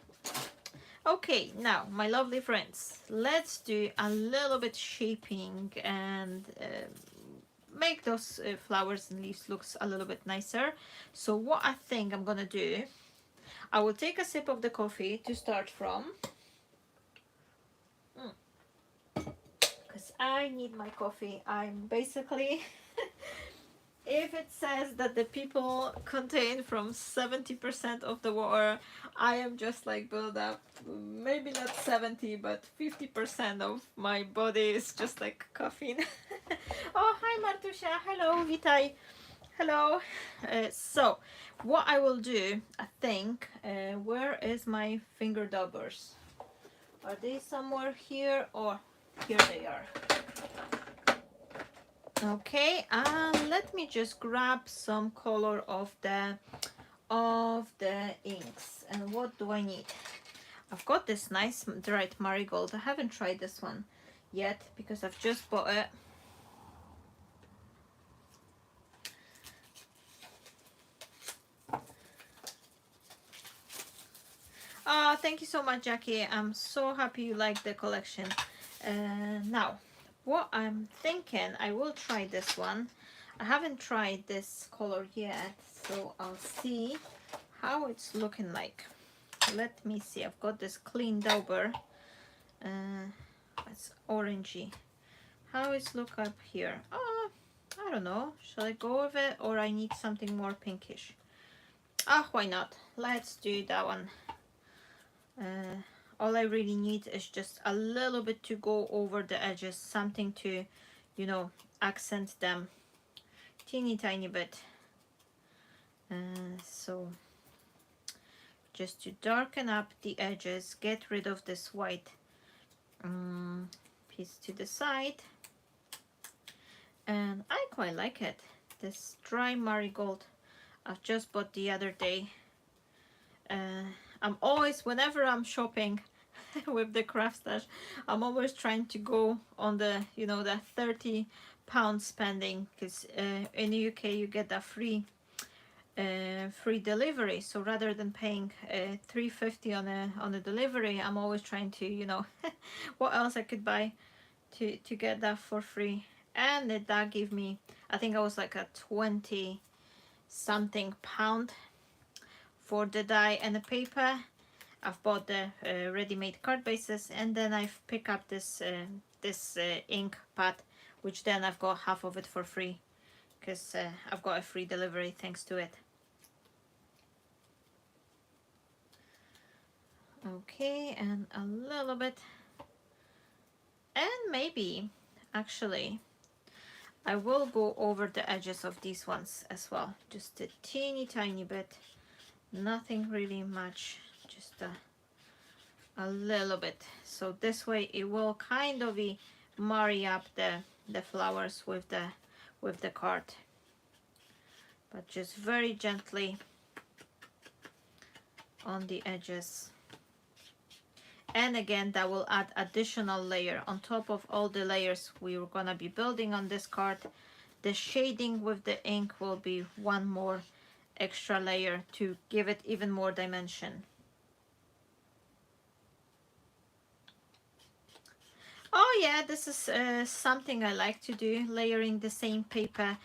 Okay, now my lovely friends, let's do a little bit shaping and make those flowers and leaves looks a little bit nicer. So what I think I'm gonna do, I will take a sip of the coffee to start from, because I need my coffee. I'm basically if it says that the people contain from 70% of the water, I am just like build up, maybe not 70 but 50% of my body is just like caffeine. Oh, hi Martusia, hello, witaj, hello. So what I will do, I think, where is my finger daubers? Are they somewhere here, or here they are? Okay, let me just grab some color of the inks. And what do I need? I've got this nice dried marigold. I haven't tried this one yet because I've just bought it. Oh, thank you so much, Jackie. I'm so happy you like the collection. Now, what I'm thinking, I will try this one. I haven't tried this color yet, so I'll see how it's looking like. Let me see. I've got this clean dauber. It's orangey. How it's look up here? Oh, I don't know. Shall I go with it, or I need something more pinkish? Ah, why not? Let's do that one. All I really need is just a little bit to go over the edges, something to, you know, accent them teeny tiny bit. So just to darken up the edges, get rid of this white piece to the side. And I quite like it. This dry marigold I've just bought the other day. I'm always, whenever I'm shopping with the craft stash, I'm always trying to go on the, you know, the £30 spending, because in the UK you get a free delivery. So rather than paying £3.50 on a delivery, I'm always trying to, you know, what else I could buy to get that for free. And that gave me, I think I was like a 20 something pound for the dye and the paper. I've bought the ready-made card bases, and then I've picked up this ink pad, which then I've got half of it for free because I've got a free delivery thanks to it. Okay, and a little bit, and maybe actually I will go over the edges of these ones as well, just a teeny tiny bit, nothing really much, just a little bit. So this way it will kind of marry up the flowers with the card, but just very gently on the edges. And again, that will add additional layer on top of all the layers we were gonna be building on this card. The shading with the ink will be one more extra layer to give it even more dimension. Oh yeah, this is something I like to do, layering the same paper.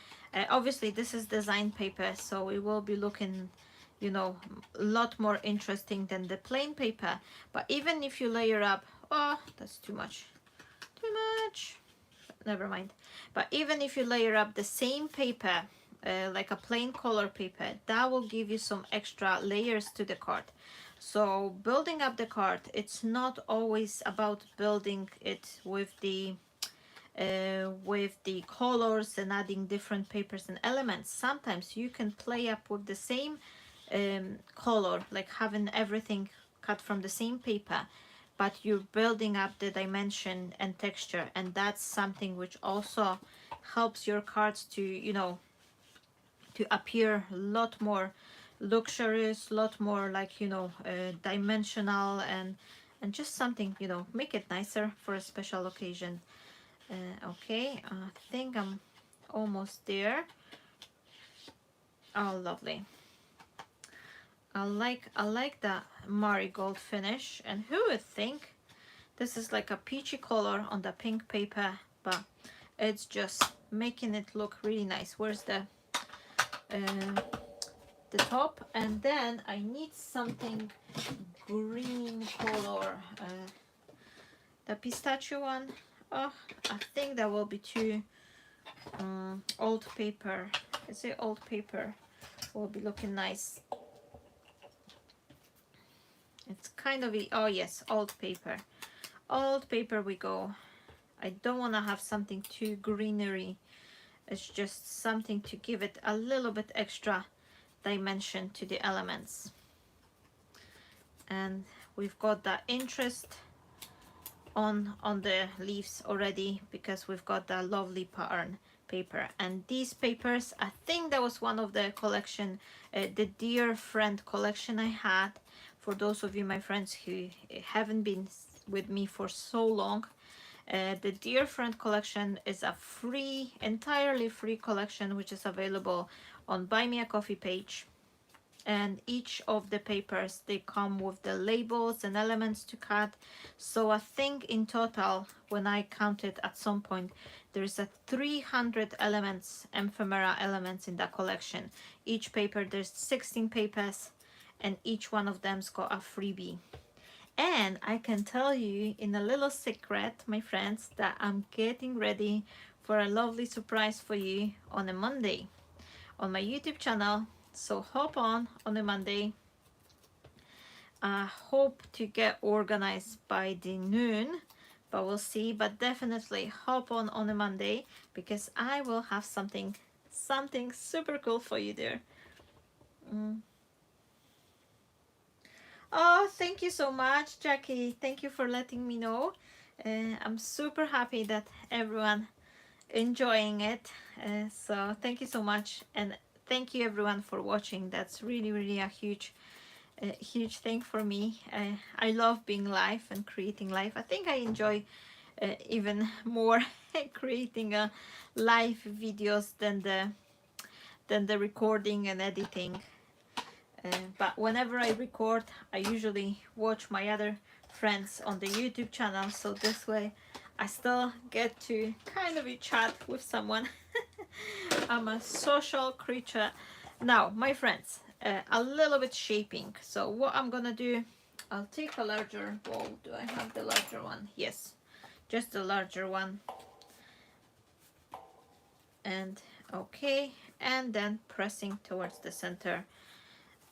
Obviously this is design paper, so it will be looking, you know, a lot more interesting than the plain paper. But even if you layer up, oh, that's too much, never mind. But even if you layer up the same paper, like a plain color paper, that will give you some extra layers to the card. So building up the card, it's not always about building it with the with the colors and adding different papers and elements. Sometimes you can play up with the same color, like having everything cut from the same paper, but you're building up the dimension and texture, and that's something which also helps your cards to, you know, to appear a lot more luxurious, lot more like, you know, dimensional, and just something, you know, make it nicer for a special occasion. Okay, I think I'm almost there. Oh, lovely. I like the marigold finish, and who would think this is like a peachy color on the pink paper, but it's just making it look really nice. Where's the top? And then I need something green color. The pistachio one. Oh, I think that will be too old paper. Is it old paper? Will be looking nice. It's kind of oh yes, old paper. Old paper we go. I don't want to have something too greenery. It's just something to give it a little bit extra dimension to the elements. And we've got that interest on the leaves already, because we've got that lovely pattern paper. And these papers, I think that was one of the collection, the Dear Friend collection I had. For those of you, my friends, who haven't been with me for so long, the Dear Friend collection is a free, entirely free collection, which is available on Buy Me a Coffee page. And each of the papers, they come with the labels and elements to cut. So I think in total, when I counted at some point, there's a 300 elements, ephemera elements in that collection. Each paper, there's 16 papers, and each one of them's got a freebie. And I can tell you in a little secret, my friends, that I'm getting ready for a lovely surprise for you on a Monday on my YouTube channel. So hop on a Monday. I hope to get organized by the noon, but we'll see. But definitely hop on a Monday, because I will have something super cool for you there. Oh, thank you so much, Jackie. Thank you for letting me know. I'm super happy that everyone enjoying it. So thank you so much, and thank you everyone for watching. That's really a huge thing for me. I love being live and creating live. I think I enjoy even more creating live videos than the recording and editing. But whenever I record, I usually watch my other friends on the YouTube channel, so this way I still get to kind of chat with someone. I'm a social creature. Now, my friends, a little bit shaping. So what I'm gonna do, I'll take a larger bowl. Do I have the larger one? Yes, just the larger one. And okay, and then pressing towards the center.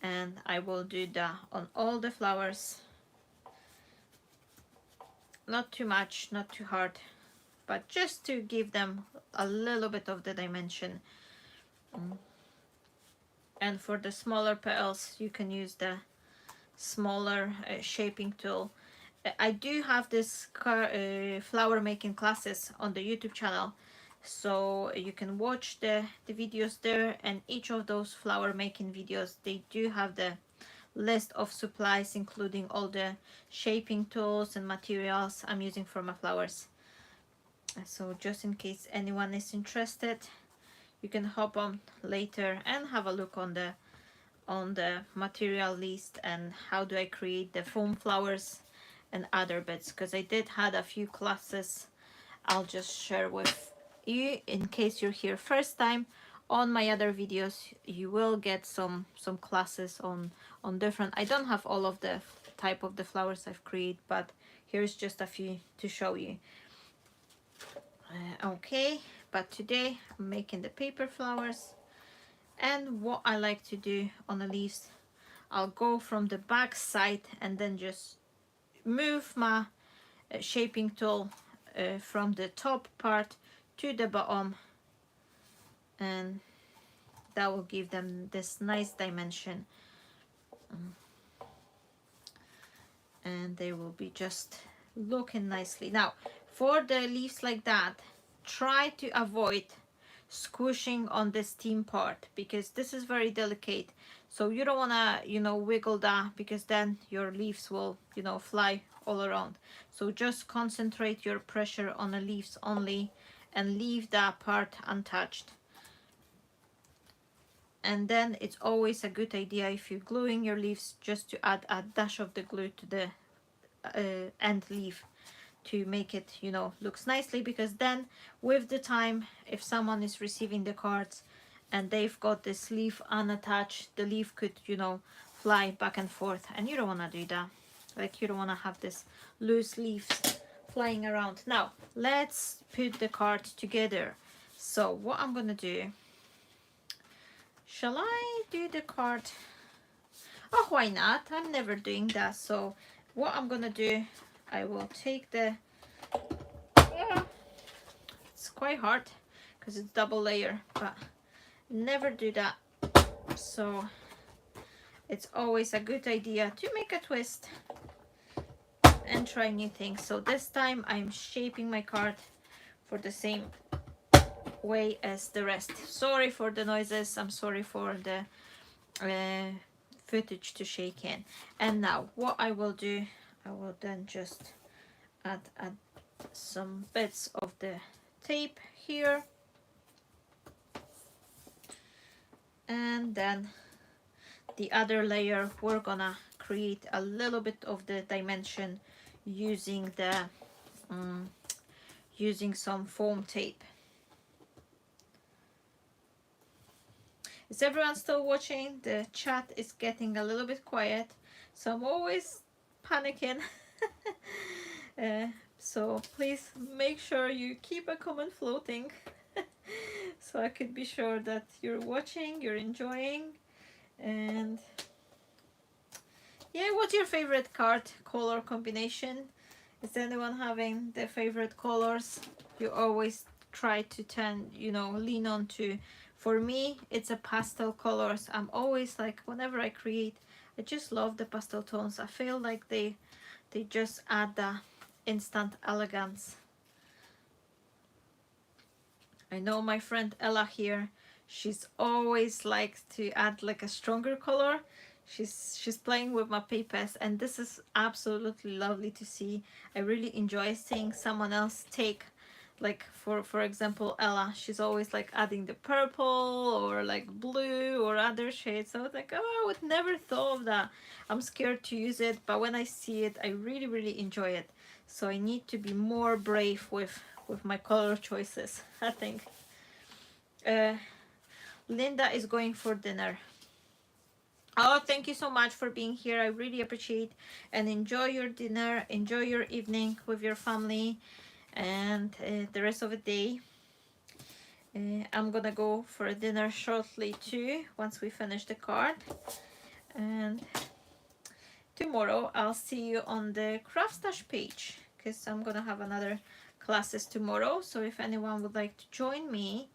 And I will do that on all the flowers. Not too much, not too hard, but just to give them a little bit of the dimension. And for the smaller petals, you can use the smaller shaping tool. I do have this flower making classes on the YouTube channel, so you can watch the videos there, and each of those flower making videos, they do have the list of supplies, including all the shaping tools and materials I'm using for my flowers. So just in case anyone is interested, you can hop on later and have a look on the material list and how do I create the foam flowers and other bits, because I did had a few classes I'll just share with you in case you're here first time. On my other videos you will get some classes on different. I don't have all of the type of the flowers I've created, but here's just a few to show you. Okay, but today I'm making the paper flowers, and what I like to do on the leaves, I'll go from the back side and then just move my shaping tool from the top part to the bottom, and that will give them this nice dimension. And they will be just looking nicely. Now, for the leaves like that, try to avoid squishing on the stem part, because this is very delicate. So you don't want to, you know, wiggle that, because then your leaves will, you know, fly all around. So just concentrate your pressure on the leaves only and leave that part untouched. And then it's always a good idea, if you're gluing your leaves, just to add a dash of the glue to the end leaf to make it, you know, looks nicely, because then with the time, if someone is receiving the cards and they've got this leaf unattached, the leaf could, you know, fly back and forth, and you don't want to do that. Like, you don't want to have this loose leaves flying around. Now let's put the card together. So what I'm gonna do, shall I do the card? Oh, why not? I'm never doing that. So what I'm gonna do, I will take the, it's quite hard because it's double layer, but never do that. So it's always a good idea to make a twist and try new things. So this time I'm shaping my card for the same way as the rest. Sorry for the noises, I'm sorry for the footage to shake in. And now what I will do, I will then just add some bits of the tape here, and then the other layer we're gonna create a little bit of the dimension using the using some foam tape. Is everyone still watching? The chat is getting a little bit quiet, so I'm always panicking. So please make sure you keep a comment floating so I could be sure that you're watching, you're enjoying. And yeah, what's your favorite card color combination? Is anyone having their favorite colors you always try to turn, you know, lean on to? For me, it's a pastel colors. I'm always like, whenever I create, I just love the pastel tones. I feel like they just add the instant elegance. I know my friend Ella here, she's always likes to add like a stronger color. She's playing with my papers, and this is absolutely lovely to see. I really enjoy seeing someone else take, like for example Ella, she's always like adding the purple or like blue or other shades. So I was like, oh, I would never thought of that. I'm scared to use it, but when I see it, I really enjoy it. So I need to be more brave with my color choices, I think. Linda is going for dinner. Oh, thank you so much for being here. I really appreciate, and enjoy your dinner, enjoy your evening with your family, and the rest of the day. I'm gonna go for a dinner shortly too, once we finish the card. And tomorrow I'll see you on the Craft Stash page, because I'm gonna have another classes tomorrow. So if anyone would like to join me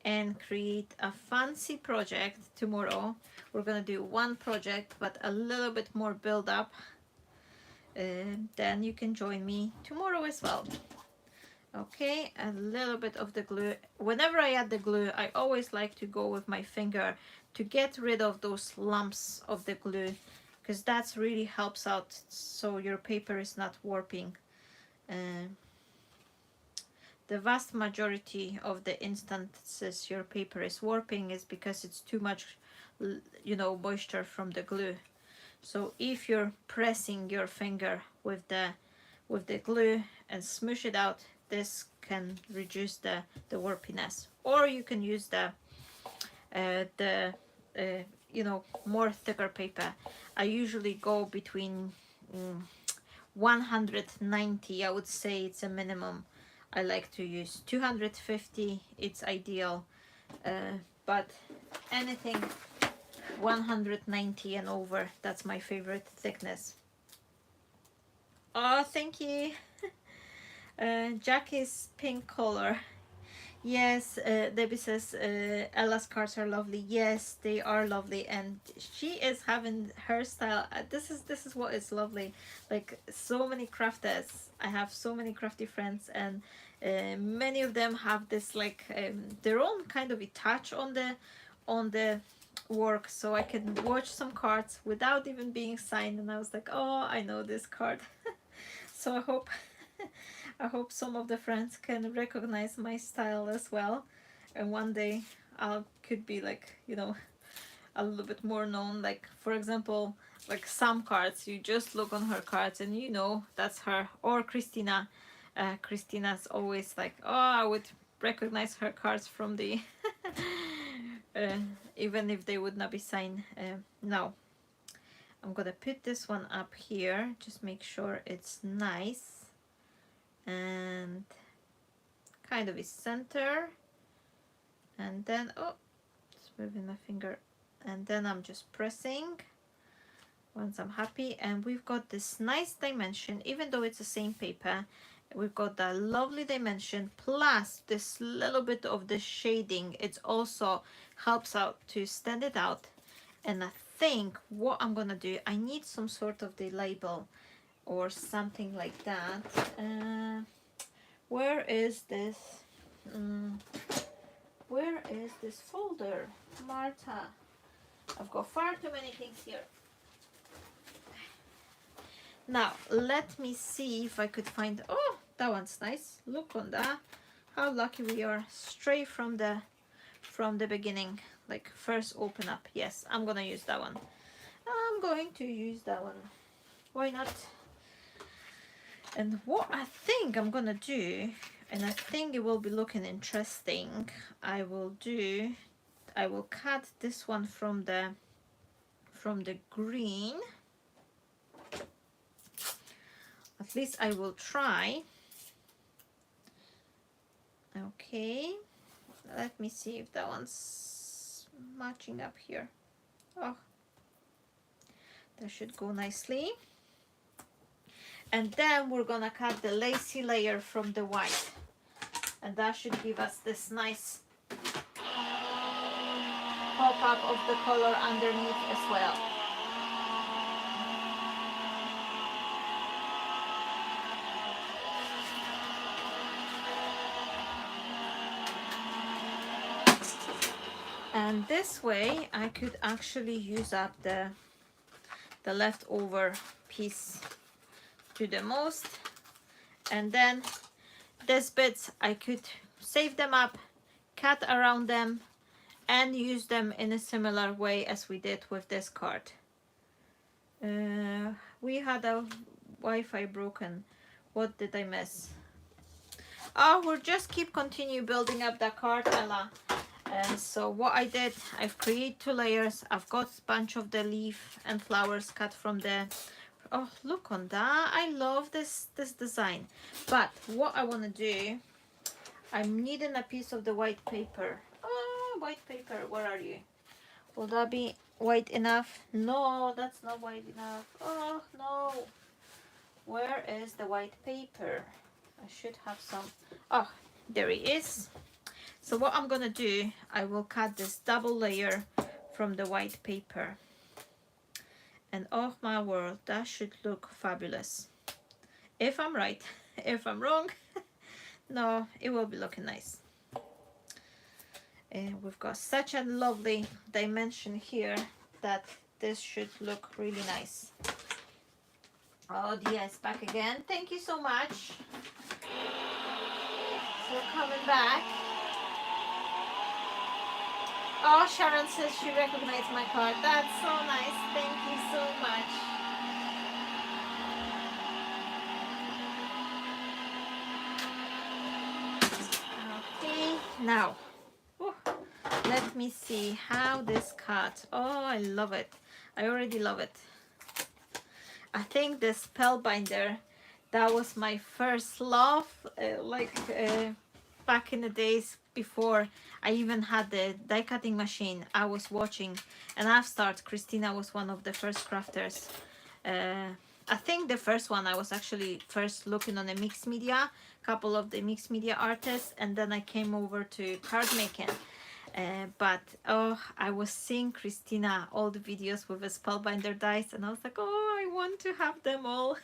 and create a fancy project tomorrow, we're gonna do one project but a little bit more build up, then you can join me tomorrow as well. Okay, a little bit of the glue. Whenever I add the glue, I always like to go with my finger to get rid of those lumps of the glue, because that's really helps out so your paper is not warping. The vast majority of the instances your paper is warping is because it's too much, you know, moisture from the glue. So if you're pressing your finger with the glue and smoosh it out, this can reduce the warpiness. Or you can use the you know, more thicker paper. I usually go between 190, I would say it's a minimum. I like to use 250, it's ideal, but anything 190 and over, that's my favorite thickness. Oh, thank you. Jackie's pink color. Yes, Debbie says Ella's cards are lovely. Yes, they are lovely, and she is having her style. This is what is lovely. Like so many crafters. I have so many crafty friends, and many of them have this like their own kind of a touch on the work. So I can watch some cards without even being signed, and I was like, oh, I know this card. So I hope I hope some of the friends can recognize my style as well, and one day I could be like, you know, a little bit more known. Like for example, like some cards you just look on her cards and you know that's her. Or Christina. Christina's always like, oh, I would recognize her cards from the uh, even if they would not be signed. Now I'm gonna put this one up here, just make sure it's nice and kind of is center, and then just moving my finger, and then I'm just pressing once I'm happy, and we've got this nice dimension. Even though it's the same paper, we've got that lovely dimension plus this little bit of the shading. It also helps out to stand it out. And I think what I'm gonna do, I need some sort of the label or something like that. Where is this? Where is this folder, Marta? I've got far too many things here. Now let me see if I could find. Oh, that one's nice. Look on that. How lucky we are! Straight from the beginning, like first open up. Yes, I'm gonna use that one. I'm going to use that one. Why not? And what I think I'm gonna do, and I think it will be looking interesting, I will cut this one from the green. At least I will try. Okay, let me see if that one's matching up here. Oh, that should go nicely. And then we're gonna cut the lacy layer from the white, and that should give us this nice pop-up of the color underneath as well. And this way I could actually use up the leftover piece to the most, and then these bits I could save them up, cut around them, and use them in a similar way as we did with this card. We had a Wi-Fi broken. What did I miss? Oh, we'll just continue building up that card, Ella. And so what I did, I've created 2 layers. I've got a bunch of the leaf and flowers cut from the. Oh, look on that! I love this design. But what I want to do, I'm needing a piece of the white paper. Oh, white paper, where are you? Will that be white enough? No, that's not white enough. Oh no! Where is the white paper? I should have some. Oh, there it is. So what I'm gonna do, I will cut this double layer from the white paper. And oh my word, that should look fabulous. If I'm right. If I'm wrong, no, it will be looking nice. And we've got such a lovely dimension here that this should look really nice. Oh, yes, back again. Thank you so much. So coming back. Oh, Sharon says she recognized my card. That's so nice. Thank you so much. Okay, now, let me see how this cut. Oh, I love it. I already love it. I think the Spellbinder, that was my first love, back in the days before I even had the die cutting machine. I was watching, and I've started. Christina was one of the first crafters I think the first one I was actually first looking on a mixed media, couple of the mixed media artists, and then I came over to card making. But oh, I was seeing Christina all the videos with the spellbinder dice, and I was like, oh, I want to have them all.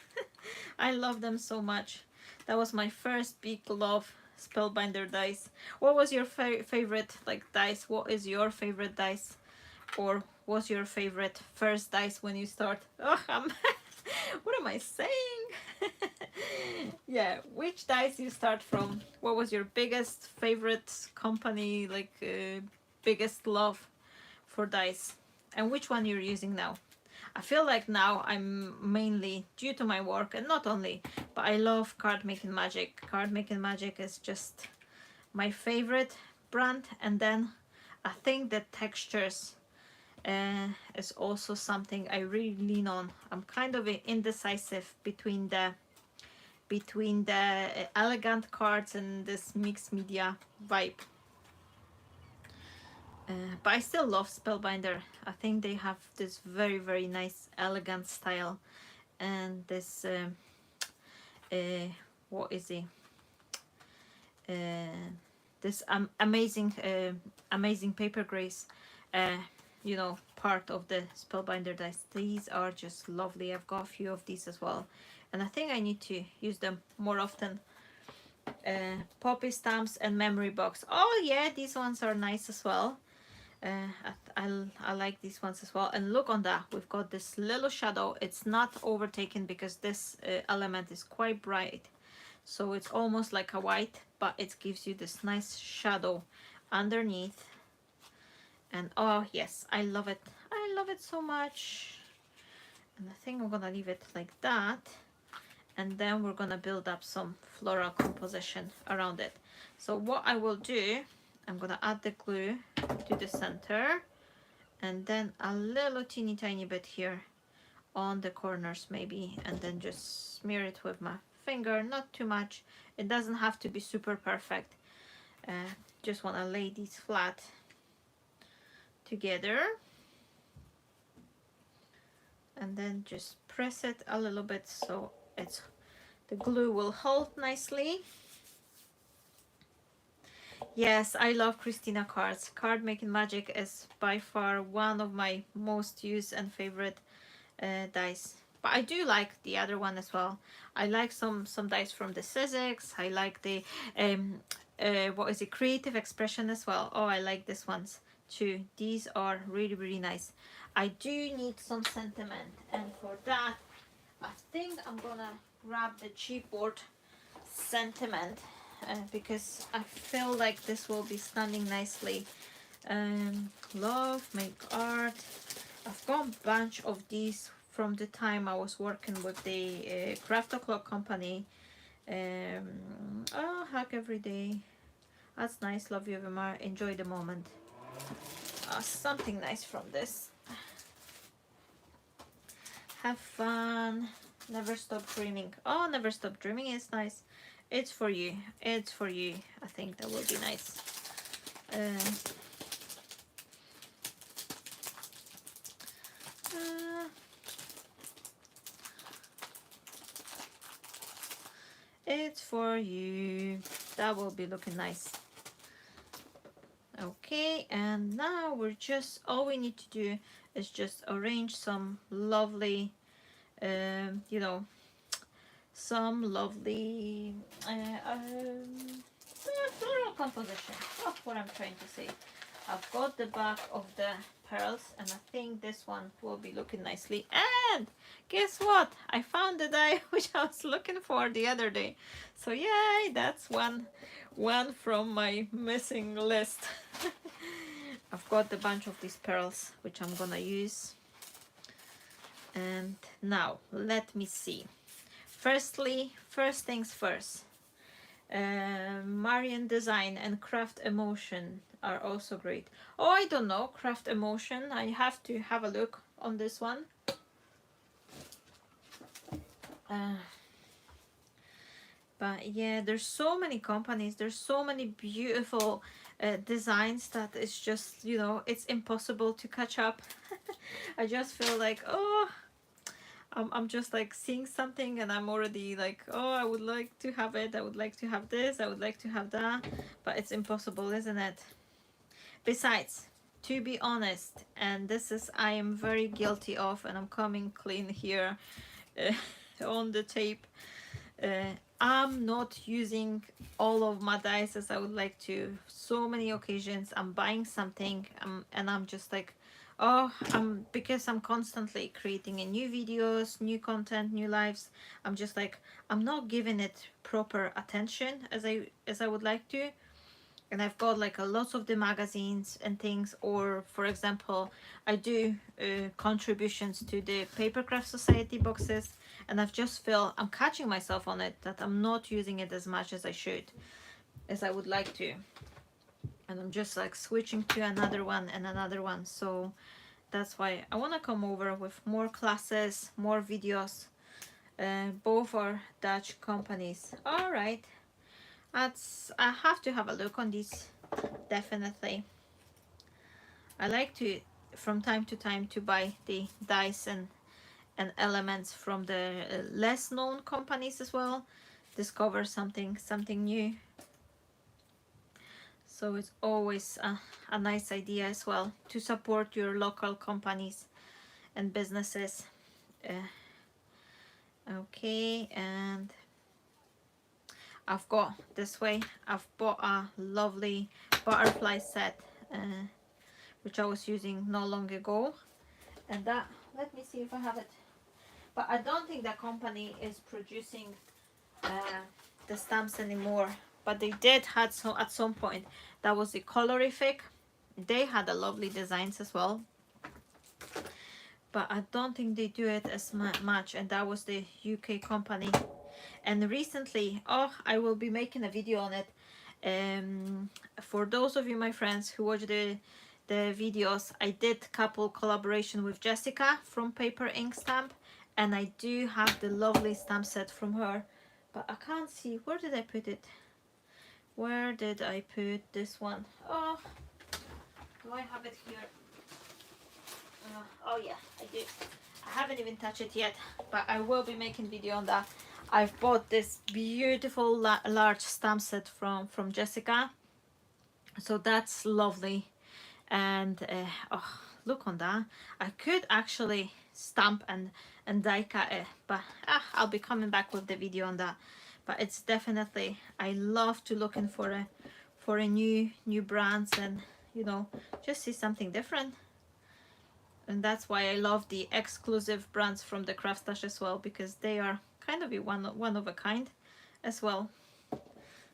I love them so much. That was my first big love, spellbinder dice. What was your favorite like dice? What is your favorite dice, or was your favorite first dice when you start? Oh, what am I saying? Yeah, which dice you start from? What was your biggest favorite company, like biggest love for dice, and which one you're using now? I feel like now I'm mainly, due to my work, and not only, but I love Card Making Magic. Card Making Magic is just my favorite brand, and then I think the textures is also something I really lean on. I'm kind of indecisive between the elegant cards and this mixed media vibe. But I still love Spellbinder. I think they have this very, very nice, elegant style, and this what is it? This amazing, amazing paper grace. You know, part of the Spellbinder dice. These are just lovely. I've got a few of these as well, and I think I need to use them more often. Poppy stamps and memory box. Oh yeah, these ones are nice as well. I like these ones as well. And look on that, we've got this little shadow. It's not overtaken because this element is quite bright, so it's almost like a white, but it gives you this nice shadow underneath. And oh yes, I love it. I love it so much. And I think I'm gonna leave it like that, and then we're gonna build up some floral composition around it. So what I will do, I'm gonna add the glue to the center, and then a little teeny tiny bit here on the corners maybe, and then just smear it with my finger, not too much. It doesn't have to be super perfect. Just want to lay these flat together, and then just press it a little bit so the glue will hold nicely. Yes, I love Christina cards. Card Making Magic is by far one of my most used and favorite dice. But I do like the other one as well. I like some dice from the Sizzix. I like the what is it, Creative Expression as well. Oh, I like these ones too. These are really, really nice. I do need some sentiment, and for that I think I'm gonna grab the chipboard sentiment, because I feel like this will be standing nicely. Love, make art. I've got a bunch of these from the time I was working with the craft o'clock company. Oh, hug every day. That's nice. Love you, Vimar. Enjoy the moment. Something nice from this. Have fun. Never stop dreaming. Oh, never stop dreaming is nice. It's for you. It's for you. I think that will be nice. It's for you. That will be looking nice. Okay, and now we're just, all we need to do is just arrange some lovely, you know, some lovely floral composition. That's what I'm trying to say. I've got the back of the pearls, and I think this one will be looking nicely. And guess what? I found the die which I was looking for the other day. So yay, that's one from my missing list. I've got a bunch of these pearls which I'm gonna use. And now let me see. First things first. Marian Design and Craft Emotion are also great. Oh, I don't know, Craft Emotion. I have to have a look on this one. But yeah, there's so many companies, there's so many beautiful designs that it's just, you know, it's impossible to catch up. I just feel like, oh, I'm just like seeing something and I'm already like, oh, I would like to have it, I would like to have this, I would like to have that, but it's impossible, isn't it? Besides, to be honest, and this is I am very guilty of, and I'm coming clean here uh, on the tape, uh, I'm not using all of my dice as I would like to. So many occasions I'm buying something, and I'm just like, oh, because I'm constantly creating a new videos, new content, new lives. I'm just like, I'm not giving it proper attention as I would like to. And I've got like a lot of the magazines and things, or for example, I do contributions to the Papercraft Society boxes, and I've just feel I'm catching myself on it that I'm not using it as much as I should, as I would like to, and I'm just like switching to another one and another one. So that's why I want to come over with more classes, more videos. Both are Dutch companies. All right, I have to have a look on these, definitely. I like to, from time to time, to buy the dice and elements from the less known companies as well. Discover something new. So it's always a nice idea as well to support your local companies and businesses. Okay, and I've got this way. I've bought a lovely butterfly set, which I was using not long ago. And that, let me see if I have it. But I don't think the company is producing uh, the stamps anymore. But they did had so at some point. That was the Colorific. They had a lovely designs as well. But I don't think they do it as much. And that was the UK company. And recently, oh, I will be making a video on it. For those of you, my friends, who watch the videos, I did couple collaboration with Jessica from Paper Ink Stamp, and I do have the lovely stamp set from her, but I can't see, where did I put it? Where did I put this one? Oh, do I have it here? Oh yeah, I do. I haven't even touched it yet, but I will be making video on that. I've bought this beautiful large stamp set from Jessica, so that's lovely. And oh, look on that. I could actually stamp and die cut it, but I'll be coming back with the video on that. But it's definitely, I love to looking for a new brands, and you know, just see something different. And that's why I love the exclusive brands from the craft stash as well, because they are kind of one of a kind as well.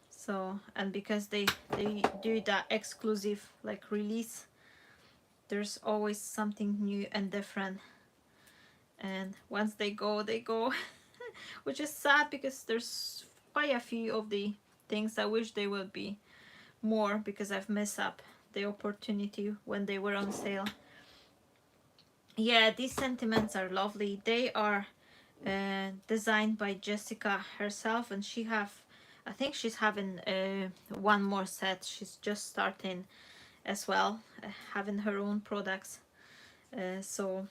So, and because they do that exclusive like release, there's always something new and different, and once they go which is sad, because there's quite a few of the things I wish they would be more, because I've missed up the opportunity when they were on sale. Yeah, these sentiments are lovely. They are designed by Jessica herself, and I think she's having one more set. She's just starting as well, having her own products. So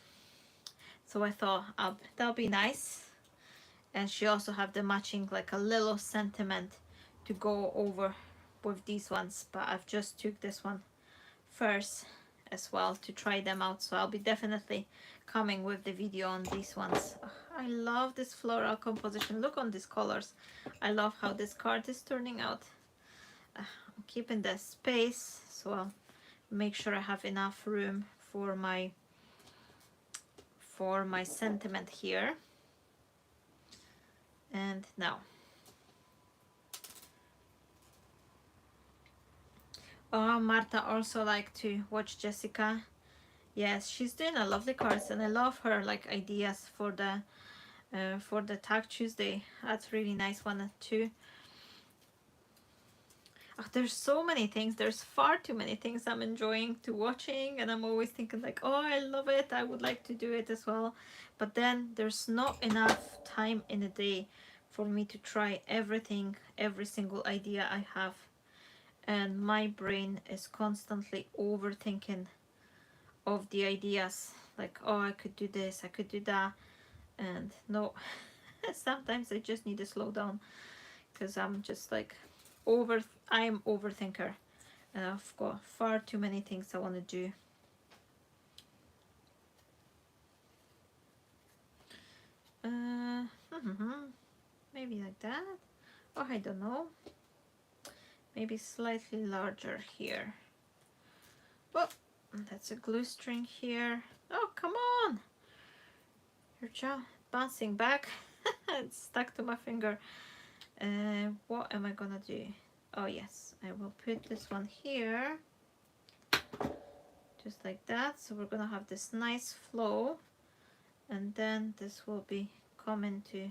I thought that'll be nice. And she also have the matching, like a little sentiment to go over with these ones. But I've just took this one first as well to try them out. So I'll be definitely coming with the video on these ones. Oh, I love this floral composition. Look on these colors. I love how this card is turning out. I'm keeping the space, so I'll make sure I have enough room for my sentiment here. And now, oh, Marta also like to watch Jessica. Yes, she's doing a lovely cards, and I love her like ideas for the Tag Tuesday. That's really nice one too. Oh, there's so many things. There's far too many things I'm enjoying to watching, and I'm always thinking like, oh, I love it. I would like to do it as well. But then there's not enough time in a day for me to try everything, every single idea I have. And my brain is constantly overthinking of the ideas. Like, oh, I could do this, I could do that. And no, sometimes I just need to slow down because I'm just like I'm overthinker and I've got far too many things I want to do. Maybe like that. Oh, I don't know. Maybe slightly larger here. Oh, that's a glue string here. Oh, come on. You're bouncing back. It's stuck to my finger. What am I gonna do? Oh yes, I will put this one here. Just like that. So we're gonna have this nice flow. And then this will be coming to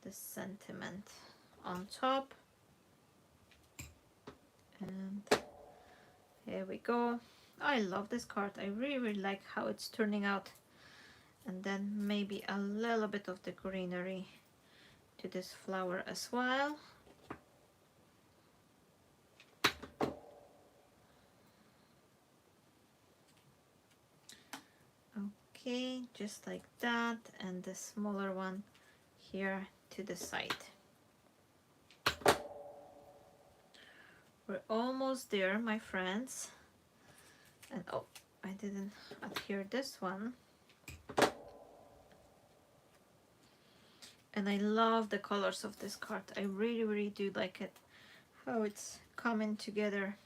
the sentiment on top. And here we go. I love this card. I really like how it's turning out. And then maybe a little bit of the greenery to this flower as well. Okay, just like that, and the smaller one here to the side. We're almost there, my friends. And oh, I didn't adhere this one. And I love the colors of this card. I really do like it, how it's coming together.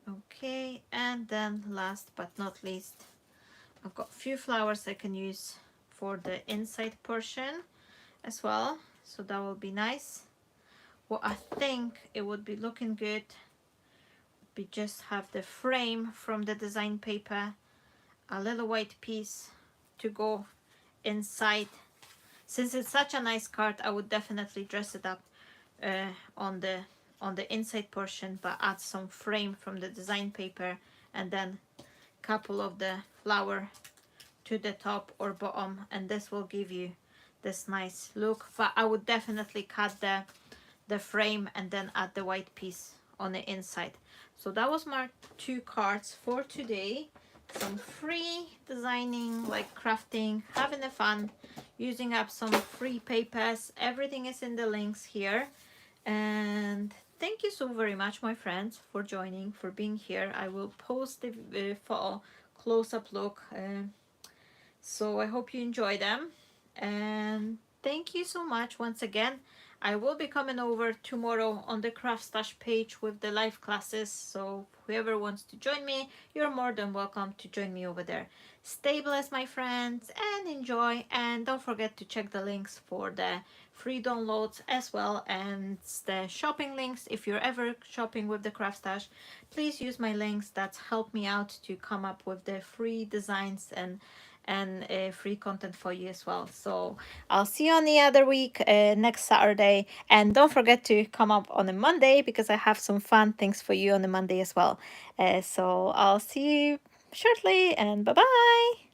Okay, and then last but not least, I've got a few flowers I can use for the inside portion as well, so that will be nice. What I think it would be looking good would be just have the frame from the design paper, a little white piece to go inside. Since it's such a nice card, I would definitely dress it up on the inside portion, but add some frame from the design paper and then couple of the flower to the top or bottom, and this will give you this nice look. But I would definitely cut the frame and then add the white piece on the inside. So that was my 2 cards for today. Some free designing, like crafting, having a fun, using up some free papers. Everything is in the links here. And thank you so very much, my friends, for joining, for being here. I will post the photo close-up look. So I hope you enjoy them. And thank you so much once again. I will be coming over tomorrow on the Craft Stash page with the live classes. So whoever wants to join me, you're more than welcome to join me over there. Stay blessed, my friends, and enjoy. And don't forget to check the links for the free downloads as well, and the shopping links. If you're ever shopping with the Craft Stash, please use my links. That's helped me out to come up with the free designs and free content for you as well. So I'll see you on the other week, next Saturday. And don't forget to come up on a Monday, because I have some fun things for you on the Monday as well. So I'll see you shortly, and bye bye.